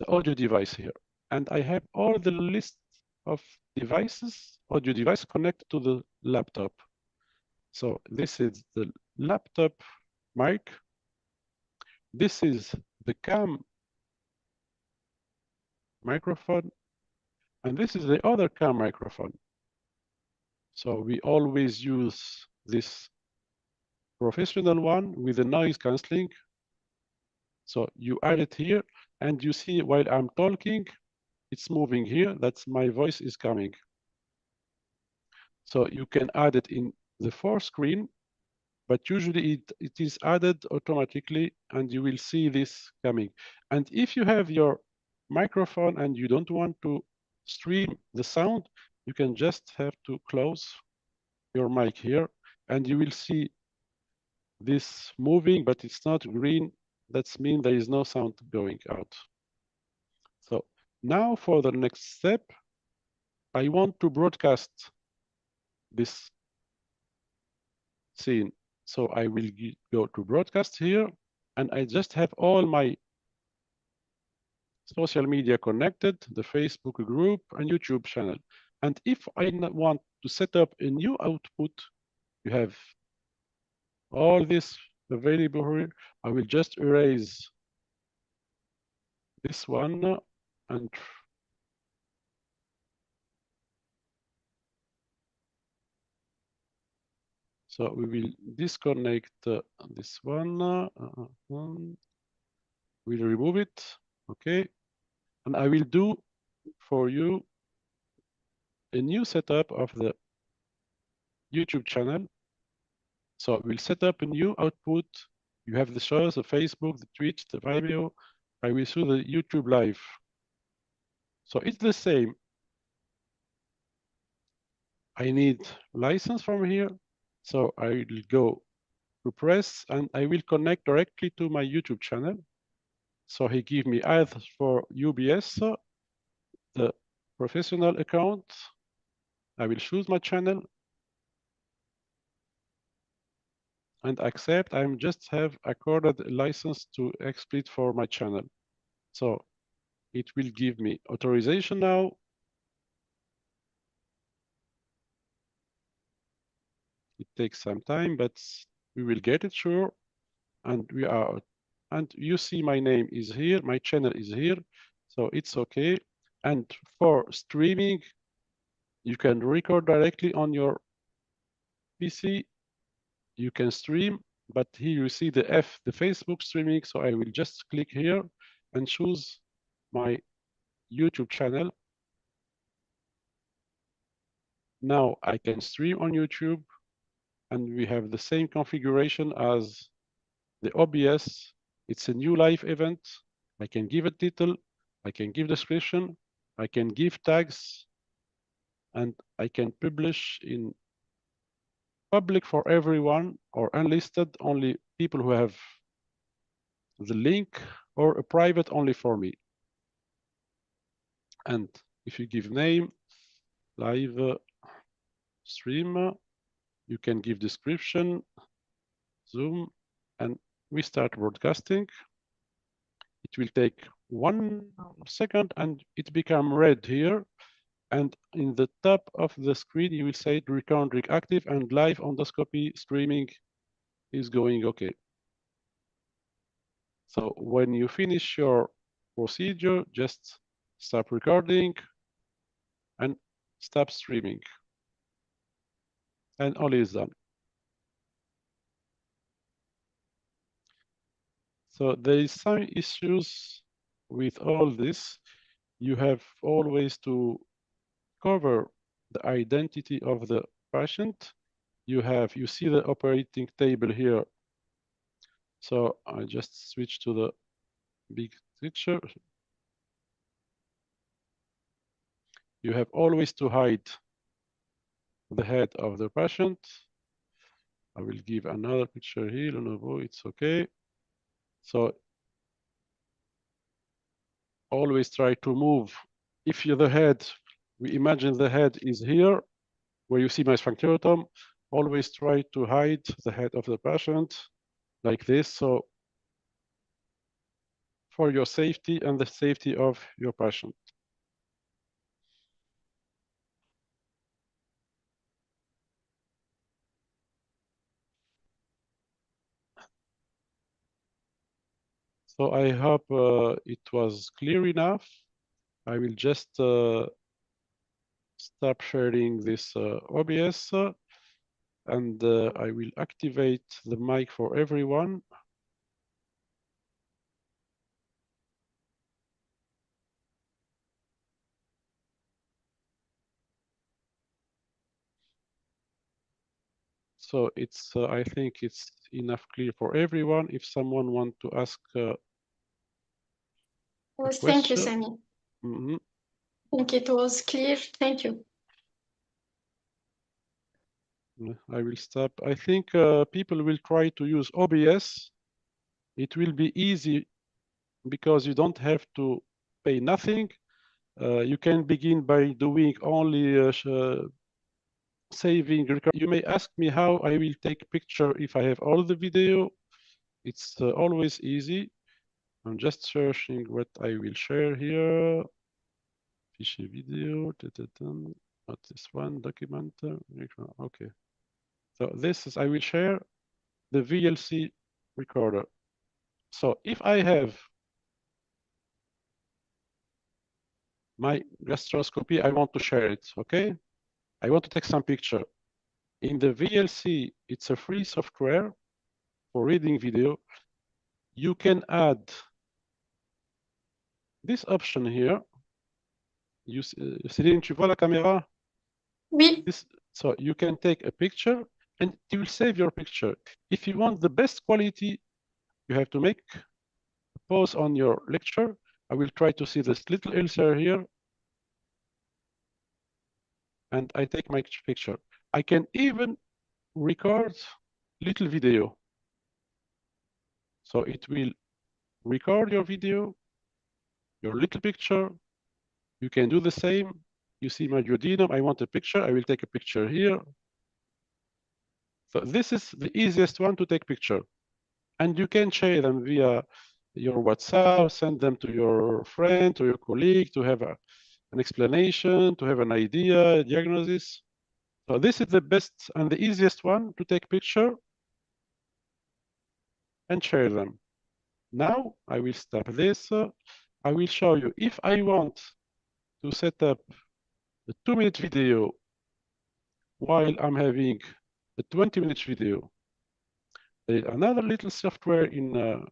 S1: The audio device here. And I have all the list of devices, audio device connected to the laptop. So this is the laptop mic. This is the cam microphone. And this is the other cam microphone. So we always use this professional one with the noise cancelling. So you add it here, and you see while I'm talking, it's moving here. That's my voice is coming. So you can add it in the fourth screen, but usually it is added automatically, and you will see this coming. And if you have your microphone and you don't want to stream the sound, you can just have to close your mic here, and you will see this moving, but it's not green. That means there is no sound going out. So now for the next step, I want to broadcast this scene. So I will go to broadcast here, and I just have all my social media connected, the Facebook group and YouTube channel. And if I want to set up a new output, you have all this available here. I will just erase this one, and so we will disconnect this one. We'll remove it. Okay. And I will do for you a new setup of the YouTube channel. So we'll set up a new output. You have the shows, the Facebook, the Twitch, the Vimeo. I will show the YouTube live. So it's the same. I need license from here. So I will go to press, and I will connect directly to my YouTube channel. So he give me either for UBS, the professional account. I will choose my channel and accept. I just have accorded a license to exploit for my channel. So it will give me authorization now. It takes some time, but we will get it, sure. And we are, and you see my name is here, my channel is here, so it's okay. And for streaming, you can record directly on your PC. You can stream, but here you see the Facebook streaming. So I will just click here, and choose my YouTube channel. Now I can stream on YouTube, and we have the same configuration as the OBS. It's a new live event. I can give a title, I can give description, I can give tags, and I can publish in public for everyone or unlisted, only people who have the link, or a private only for me. And if you give name, live stream, you can give description, Zoom, and we start broadcasting. It will take 1 second and it become red here. And in the top of the screen, you will say recording active and live endoscopy streaming is going okay. So when you finish your procedure, just stop recording and stop streaming. And all is done. So there is some issues with all this. You have always to cover the identity of the patient. You see the operating table here. So I just switch to the big picture. You have always to hide the head of the patient. I will give another picture here, Lenovo, it's okay. So always try to move. If you're the head, we imagine the head is here, where you see my sphincterotom, always try to hide the head of the patient like this. So for your safety and the safety of your patient. So I hope it was clear enough. I will just stop sharing this OBS and I will activate the mic for everyone. So it's, I think it's enough clear for everyone. If someone want to ask a
S2: Yes, thank you,
S1: question.
S2: Sami.
S1: Mm-hmm.
S2: I think it was clear. Thank you.
S1: I will stop. I think people will try to use OBS. It will be easy because you don't have to pay nothing. You can begin by doing only saving. You may ask me how I will take picture if I have all the video. It's always easy. I'm just searching what I will share here. Fichier video, not this one, document. Okay. So this is, I will share the VLC recorder. So if I have my gastroscopy, I want to share it, okay? I want to take some picture. In the VLC, it's a free software for reading video. You can add this option here. Céline, tu vois la caméra?
S2: Oui.
S1: So you can take a picture and it will save your picture. If you want the best quality, you have to make a pause on your lecture. I will try to see this little insert here. And I take my picture. I can even record little video. So it will record your video, your little picture. You can do the same. You see my duodenum, I want a picture, I will take a picture here. So this is the easiest one to take picture. And you can share them via your WhatsApp, send them to your friend, to your colleague, to have an explanation, to have an idea, a diagnosis. So this is the best and the easiest one to take picture and share them. Now I will stop this. I will show you if I want to set up a 2-minute video while I'm having a 20-minute video. There is another little software in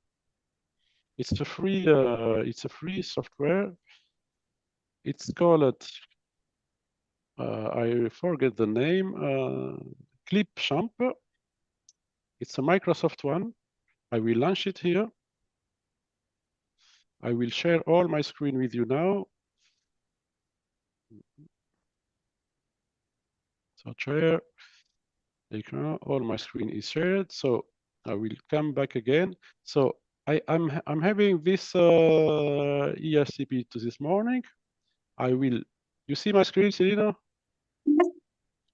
S1: It's a free software. It's called I forget the name. Clipchamp. It's a Microsoft one. I will launch it here. I will share all my screen with you now. So share, all my screen is shared. So I will come back again. So I'm having this ERCP to this morning. You see my screen, Selina?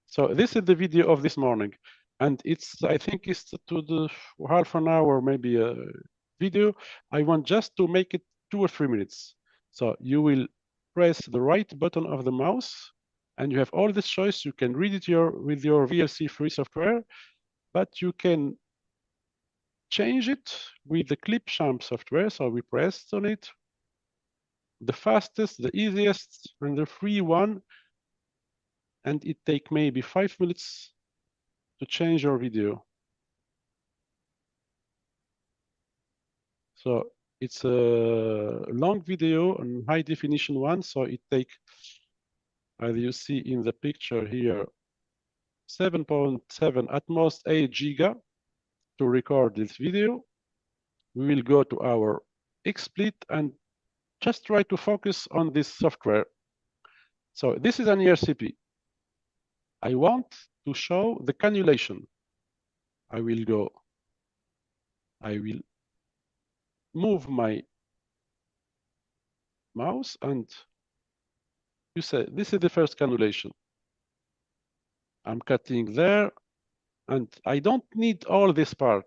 S1: So this is the video of this morning, and I think it's to the half an hour, maybe a video. I want just to make it 2 or 3 minutes. So you will press the right button of the mouse, and you have all this choice. You can read it with your VLC free software, but you can change it with the Clipchamp software. So we pressed on it. The fastest, the easiest, and the free one, and it take maybe 5 minutes to change your video. So it's a long video and high definition one. So it takes, as you see in the picture here, 7.7 at most 8 giga to record this video. We will go to our XSplit and just try to focus on this software. So this is an ERCP. I want to show the cannulation. I will move my mouse, and you say, this is the first cannulation. I'm cutting there, and I don't need all this part.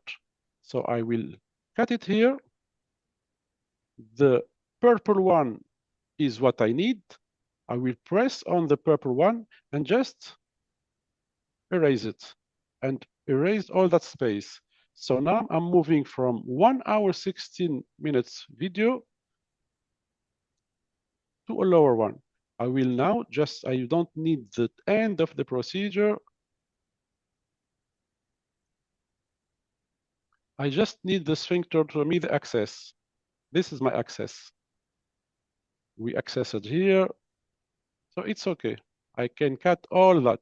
S1: So I will cut it here. The purple one is what I need. I will press on the purple one and just erase it and erase all that space. So now I'm moving from 1 hour, 16 minutes video to a lower one. I will now I don't need the end of the procedure. I just need the sphincter to me, the access. This is my access. We access it here. So it's okay. I can cut all that.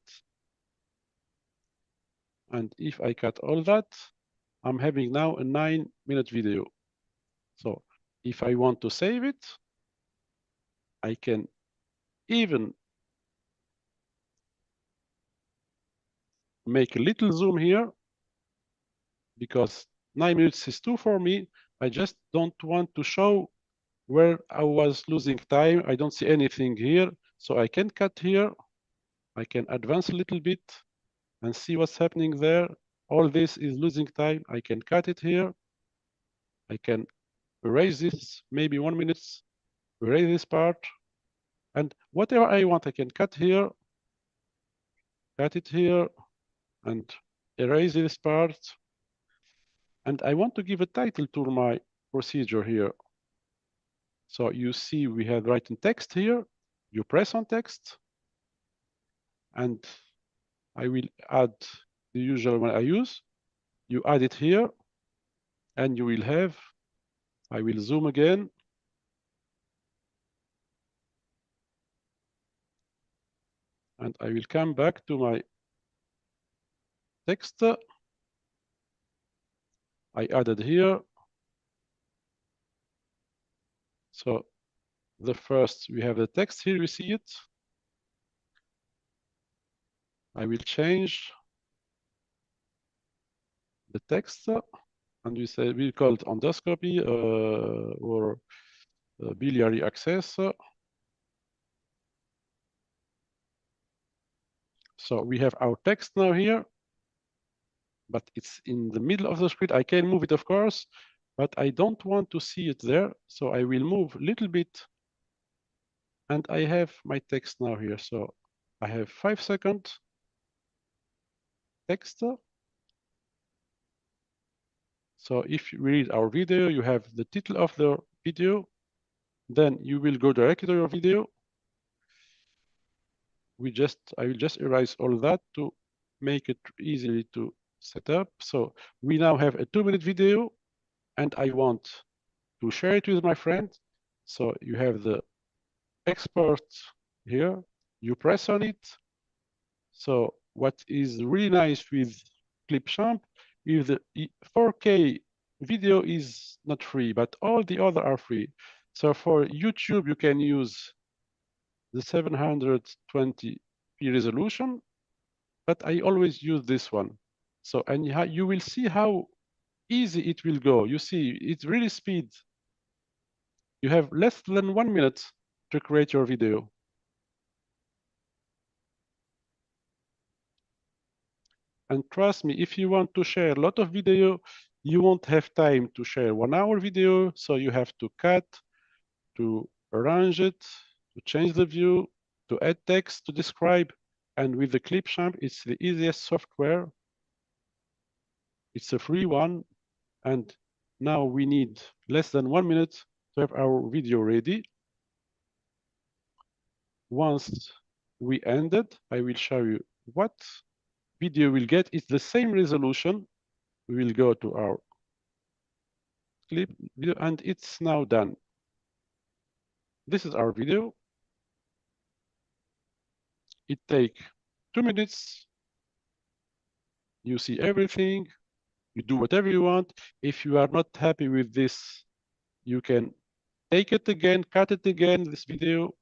S1: And if I cut all that, I'm having now a 9-minute video. So if I want to save it, I can even make a little zoom here, because 9 minutes is too for me. I just don't want to show where I was losing time. I don't see anything here. So I can cut here. I can advance a little bit and see what's happening there. All this is losing time. I can cut it here. I can erase this, maybe 1 minute, erase this part. And whatever I want, I can cut here, cut it here, and erase this part. And I want to give a title to my procedure here. So you see we have written text here. You press on text, and I will add the usual one I use. You add it here, and you will have, I will zoom again. And I will come back to my text. I added here. So the first, we have the text here, you see it. I will change the text, and we call it endoscopy or biliary access. So we have our text now here, but it's in the middle of the screen. I can move it, of course, but I don't want to see it there. So I will move a little bit, and I have my text now here. So I have 5-second text. So if you read our video, you have the title of the video, then you will go directly to your video. I will just erase all that to make it easily to set up. So we now have a 2-minute video, and I want to share it with my friend. So you have the export here, you press on it. So what is really nice with Clipchamp is the 4K video is not free, but all the other are free. So for YouTube, you can use the 720p resolution, but I always use this one. So, and you will see how easy it will go. You see, it's really speed. You have less than 1 minute to create your video. And trust me, if you want to share a lot of video, you won't have time to share 1 hour video. So you have to cut, to arrange it, to change the view, to add text, to describe. And with the Clipchamp, it's the easiest software. It's a free one. And now we need less than 1 minute to have our video ready. Once we end it, I will show you what video we'll get. It's the same resolution. We will go to our clip video and it's now done. This is our video. It takes 2 minutes. You see everything. You do whatever you want. If you are not happy with this, you can take it again, cut it again, this video.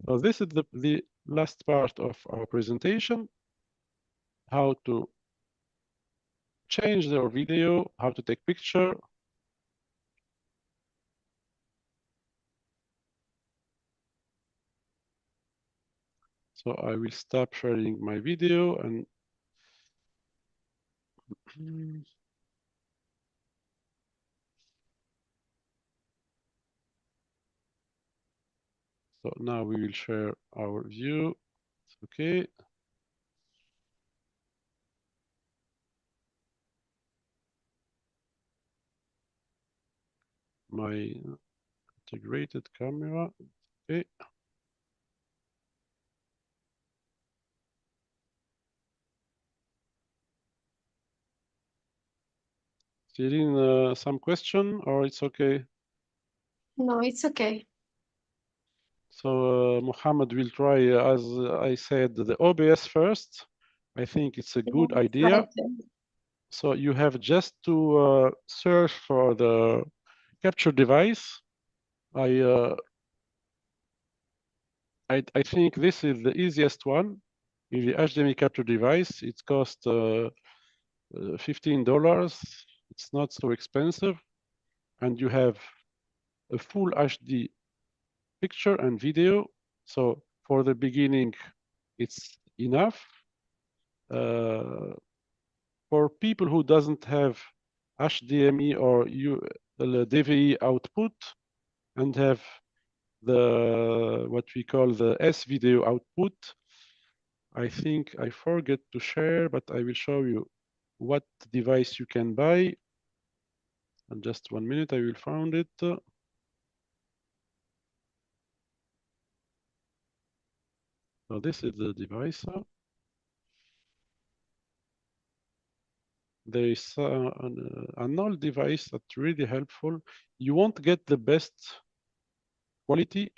S1: So this is the last part of our presentation, how to change their video, how to take picture. So I will stop sharing my video and so now we will share our view. Okay. My integrated camera. Okay. Cyrine, some question or it's okay?
S2: No, it's okay.
S1: So Mohammed will try, as I said, the OBS first. I think it's a good idea.
S2: Right.
S1: So you have just to search for the capture device. I think this is the easiest one. In the HDMI capture device, it costs $15. It's not so expensive. And you have a full HD picture and video. So for the beginning, it's enough. For people who doesn't have HDMI or DVI output and have the what we call the S video output, I think I forget to share, but I will show you what device you can buy. In just 1 minute, I will find it. So this is the device. There is an old device that's really helpful. You won't get the best quality.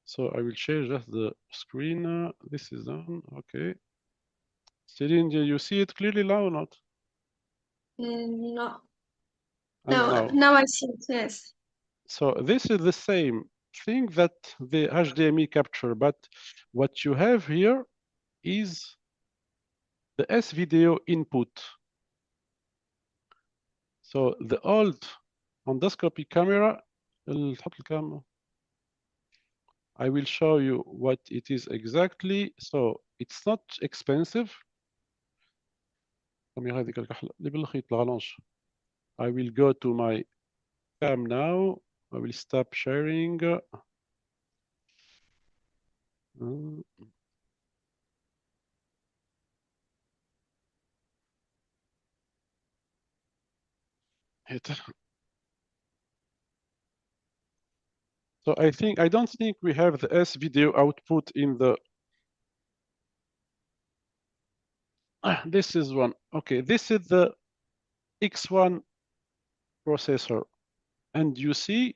S1: So I will share just the screen. This is on. Okay. Céline, do you see it clearly now or not?
S2: No.
S1: And
S2: Now I see it, yes.
S1: So this is the same thing that the HDMI capture, but what you have here is the S video input. So the old endoscopy camera, I will show you what it is exactly. So it's not expensive. I will go to my cam now. I will stop sharing. it. So I don't think we have the S video output in the. This is one. Okay, this is the X1 processor, and you see,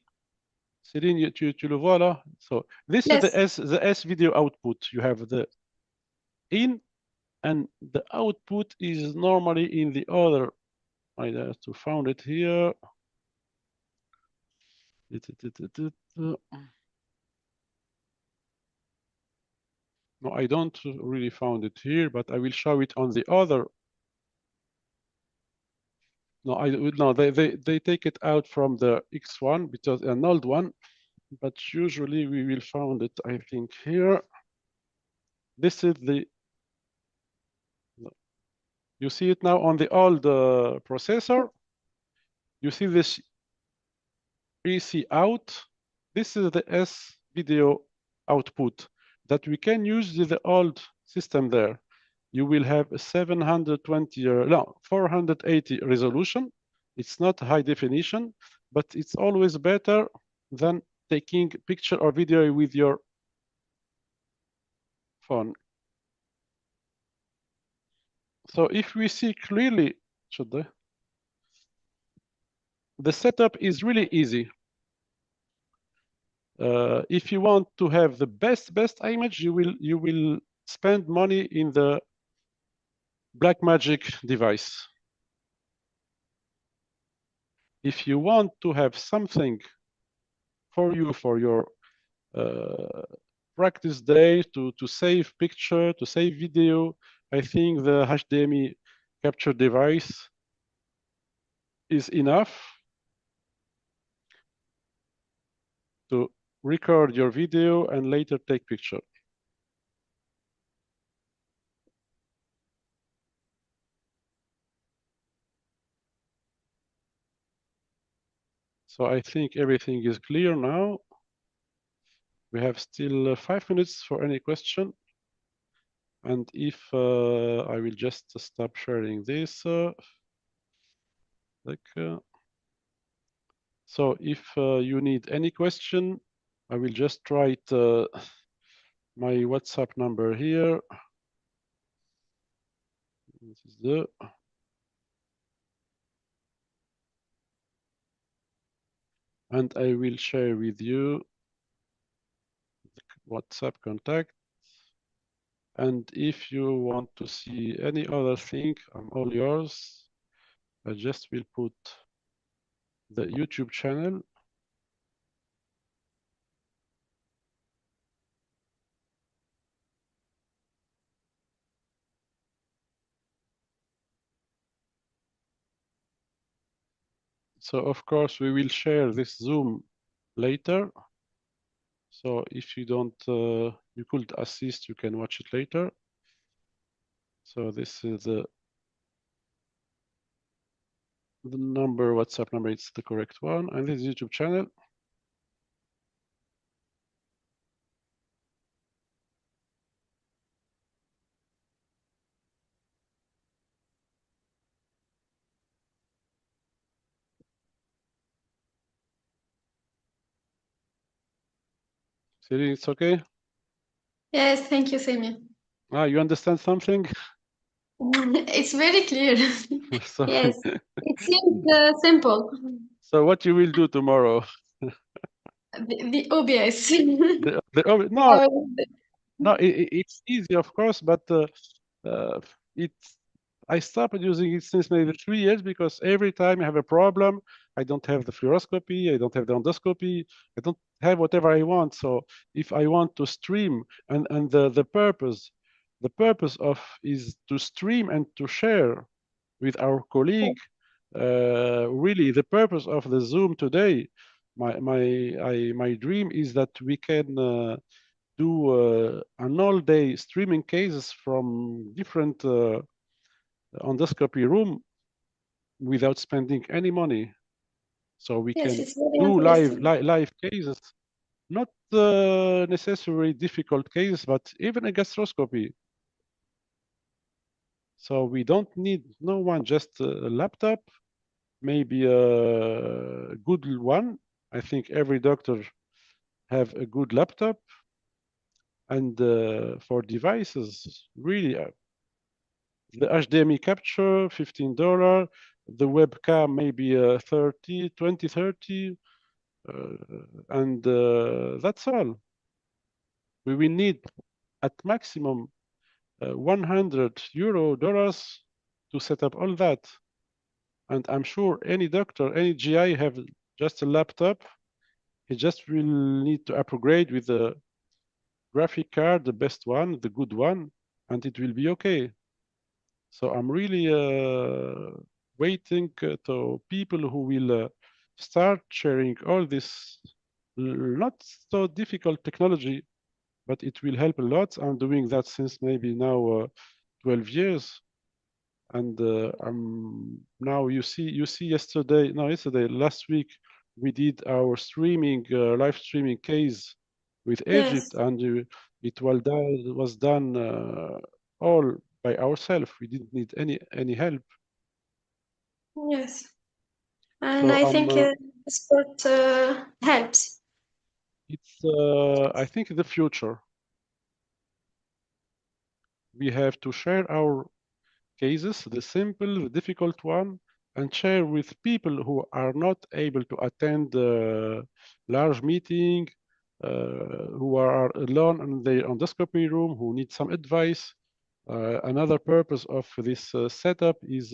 S1: Céline, tu le vois là. So this is
S2: Yes.
S1: the S video output. You have the in, and the output is normally in the other. I have to find it here. No, I don't really found it here, but I will show it on the other. No, they take it out from the X1 because an old one, but usually we will find it, I think, here. This is the, you see it now on the old processor. You see this EC out. This is the S video output that we can use with the old system there. You will have a 720, no, 480 resolution. It's not high definition, but it's always better than taking picture or video with your phone. So if we see clearly, the setup is really easy. If you want to have the best image, you will spend money in the Blackmagic device. If you want to have something for you for your practice day to save picture, to save video, I think the HDMI capture device is enough to record your video and later take picture. So I think everything is clear now. We have still 5 minutes for any question. And if I will just stop sharing this. So if you need any question, I will just write my WhatsApp number here. This is the. And I will share with you WhatsApp contact. And if you want to see any other thing, I'm all yours. I just will put the YouTube channel. So of course we will share this Zoom later. So if you don't, you could assist, you can watch it later. So this is the number, WhatsApp number, it's the correct one. And this YouTube channel. Cyril, it's okay?
S2: Yes, thank you, Sami.
S1: You understand something?
S2: It's very clear.
S1: So,
S2: Yes, it seems simple.
S1: so what you will do tomorrow?
S2: The OBS.
S1: No,
S2: Uh,
S1: no, it's easy, of course, but it's. I stopped using it since maybe 3 years because every time I have a problem, I don't have the fluoroscopy, I don't have the endoscopy, I don't have whatever I want. So if I want to stream, and the purpose of is to stream and to share with our colleague. Really, the purpose of the Zoom today, my dream is that we can do an all-day streaming cases from different endoscopy room without spending any money. So we
S2: yes,
S1: can
S2: it's very
S1: do
S2: interesting.
S1: live cases, not necessarily difficult cases, but even a gastroscopy. So we don't need no one, just a laptop. maybe a good one. I think every doctor have a good laptop. And for devices, really, the HDMI capture, $15. The webcam, maybe 30, 20, 30. And that's all. We will need at maximum 100 euro dollars to set up all that. And I'm sure any doctor, any GI have just a laptop. He just will need to upgrade with a graphic card, the best one, the good one, and it will be okay. So I'm really waiting to people who will start sharing all this not so difficult technology, but it will help a lot. I'm doing that since maybe now 12 years. And I'm now you see yesterday, no, yesterday, last week, we did our streaming, live streaming case with
S2: Yes,
S1: Egypt, and was done all by ourselves. We didn't need any help.
S2: yes. And
S1: So
S2: I think sport helps.
S1: it's I think the future. We have to share our cases, the simple, the difficult one, and share with people who are not able to attend large meeting, who are alone in the endoscopy room, who need some advice. Another purpose of this setup is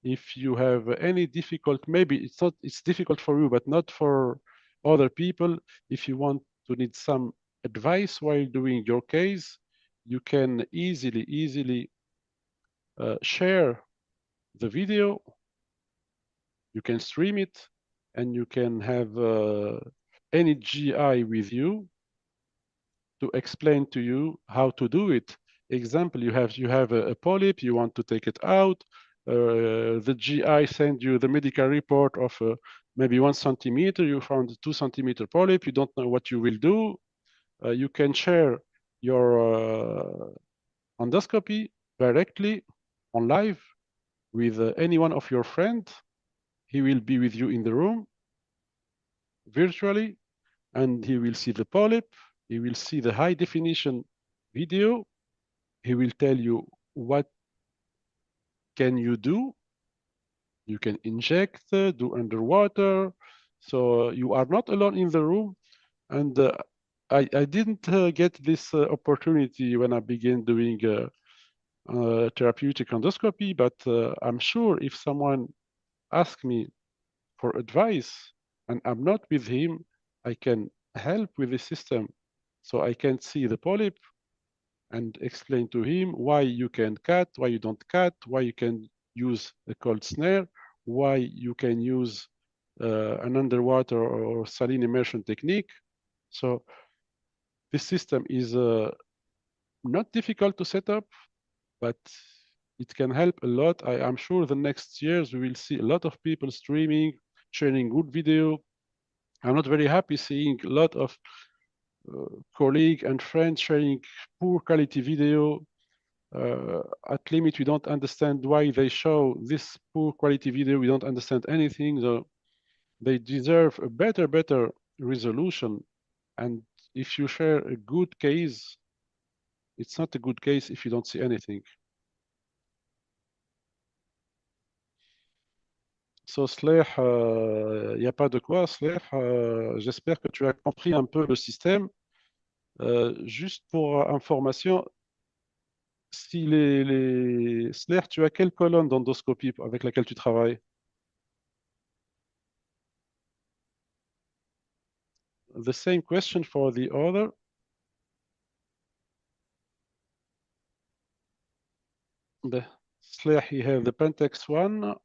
S1: if you have any difficult, maybe it's difficult for you, but not for other people. If you want to need some advice while doing your case, you can easily share the video, you can stream it, and you can have any GI with you to explain to you how to do it. Example, you have a polyp, you want to take it out. The GI send you the medical report of maybe 1 centimeter. You found a 2 centimeter polyp. You don't know what you will do. You can share your endoscopy directly on live with any one of your friends. He will be with you in the room virtually, and he will see the polyp. He will see the high definition video. He will tell you what can you do. You can inject, do underwater. So you are not alone in the room. And I didn't get this opportunity when I began doing therapeutic endoscopy, but I'm sure if someone asks me for advice and I'm not with him, I can help with the system. So I can see the polyp and explain to him why you can cut, why you don't cut, why you can use a cold snare, why you can use an underwater or saline immersion technique. So this system is not difficult to set up, but it can help a lot. I'm sure the next years we will see a lot of people streaming, sharing good video. I'm not very happy seeing a lot of colleagues and friends sharing poor quality video. At limit, we don't understand why they show this poor quality video. We don't understand anything. So they deserve a better resolution. And if you share a good case, it's not a good case if you don't see anything. So, Sleh, il n'y a pas de quoi, Sleh. J'espère que tu as compris un peu le système. Juste pour information, si Sleh, tu as quelle colonne d'endoscopie avec laquelle tu travailles? The same question for the other. The Sleh, he have the Pentax one.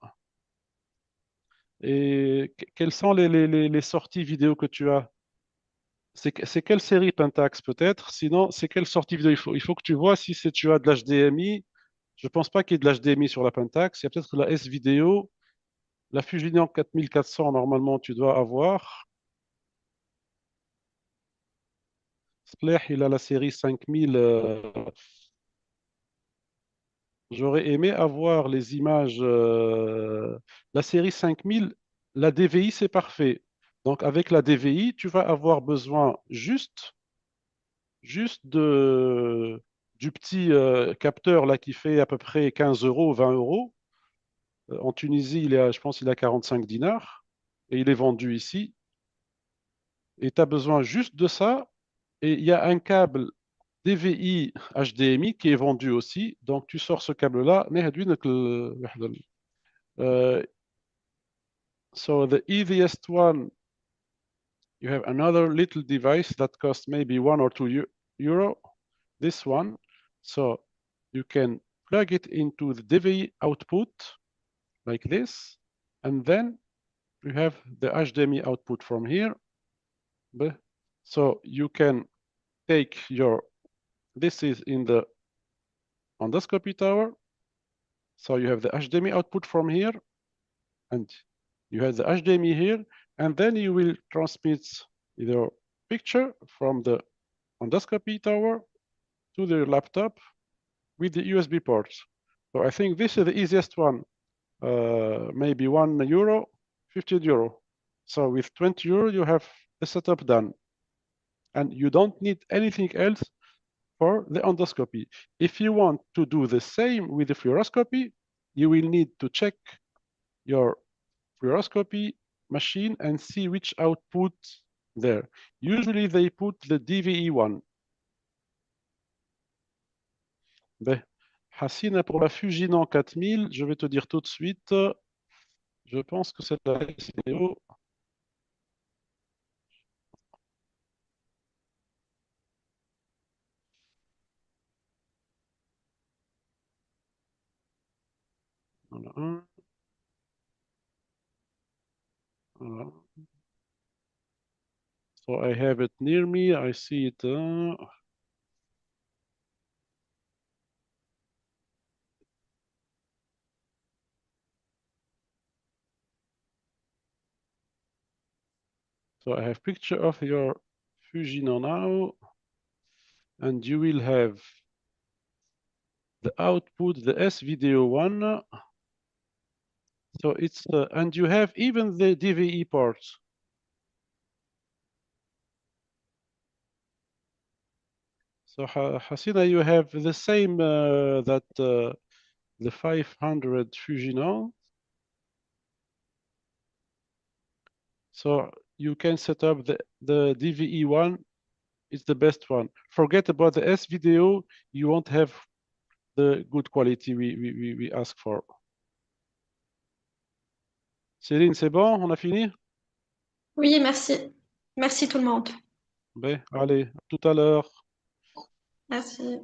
S1: Et quelles sont les sorties vidéo que tu as? C'est quelle série Pentax peut-être? Sinon, c'est quelle sortie vidéo il faut que tu vois si tu as de l'HDMI. Je pense pas qu'il y ait de l'HDMI sur la Pentax. Il y a peut-être la S vidéo. La Fusion 4400, normalement, tu dois avoir. Splech, il a la série 5000. J'aurais aimé avoir les images. La série 5000, la DVI, c'est parfait. Donc, avec la DVI, tu vas avoir besoin juste du petit capteur là qui fait à peu près 15 euros, 20 euros. En Tunisie, je pense qu'il a 45 dinars et il est vendu ici. Et tu as besoin juste de ça. Et il y a un câble DVI HDMI qui est vendu aussi. Donc, tu sors ce câble-là. Uh, so the easiest one, you have another little device that costs maybe 1 or 2 euro. This one. So you can plug it into the DVI output like this. And then you have the HDMI output from here. So you can take this is in the endoscopy tower. So you have the HDMI output from here, and you have the HDMI here, and then you will transmit your picture from the endoscopy tower to the laptop with the USB ports. So I think this is the easiest one, maybe €1, 15 euro. So with 20 euro, you have the setup done, and you don't need anything else for the endoscopy. If you want to do the same with the fluoroscopy, you will need to check your fluoroscopy machine and see which output there. Usually they put the DVE one. Ben, Hassina, pour la Fujinon 4000, je vais te dire tout de suite, je pense que c'est la XNEO. Voilà, voilà. So I have it near me, I see it. So I have picture of your Fujinon now, and you will have the output, the S video one. So it's, and you have even the DVE parts. So Hasina, you have the same that the 500 Fujinon. So you can set up the DVE one. It's the best one. Forget about the S video. You won't have the good quality we ask for. Céline, c'est bon? On a fini?
S2: Oui, merci. Merci tout le monde.
S1: Ben, allez, à tout à l'heure.
S2: Merci.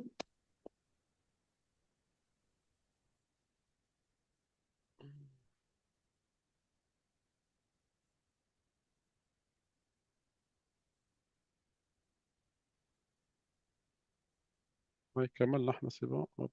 S1: Ouais, Kamal, là, c'est bon. Hop,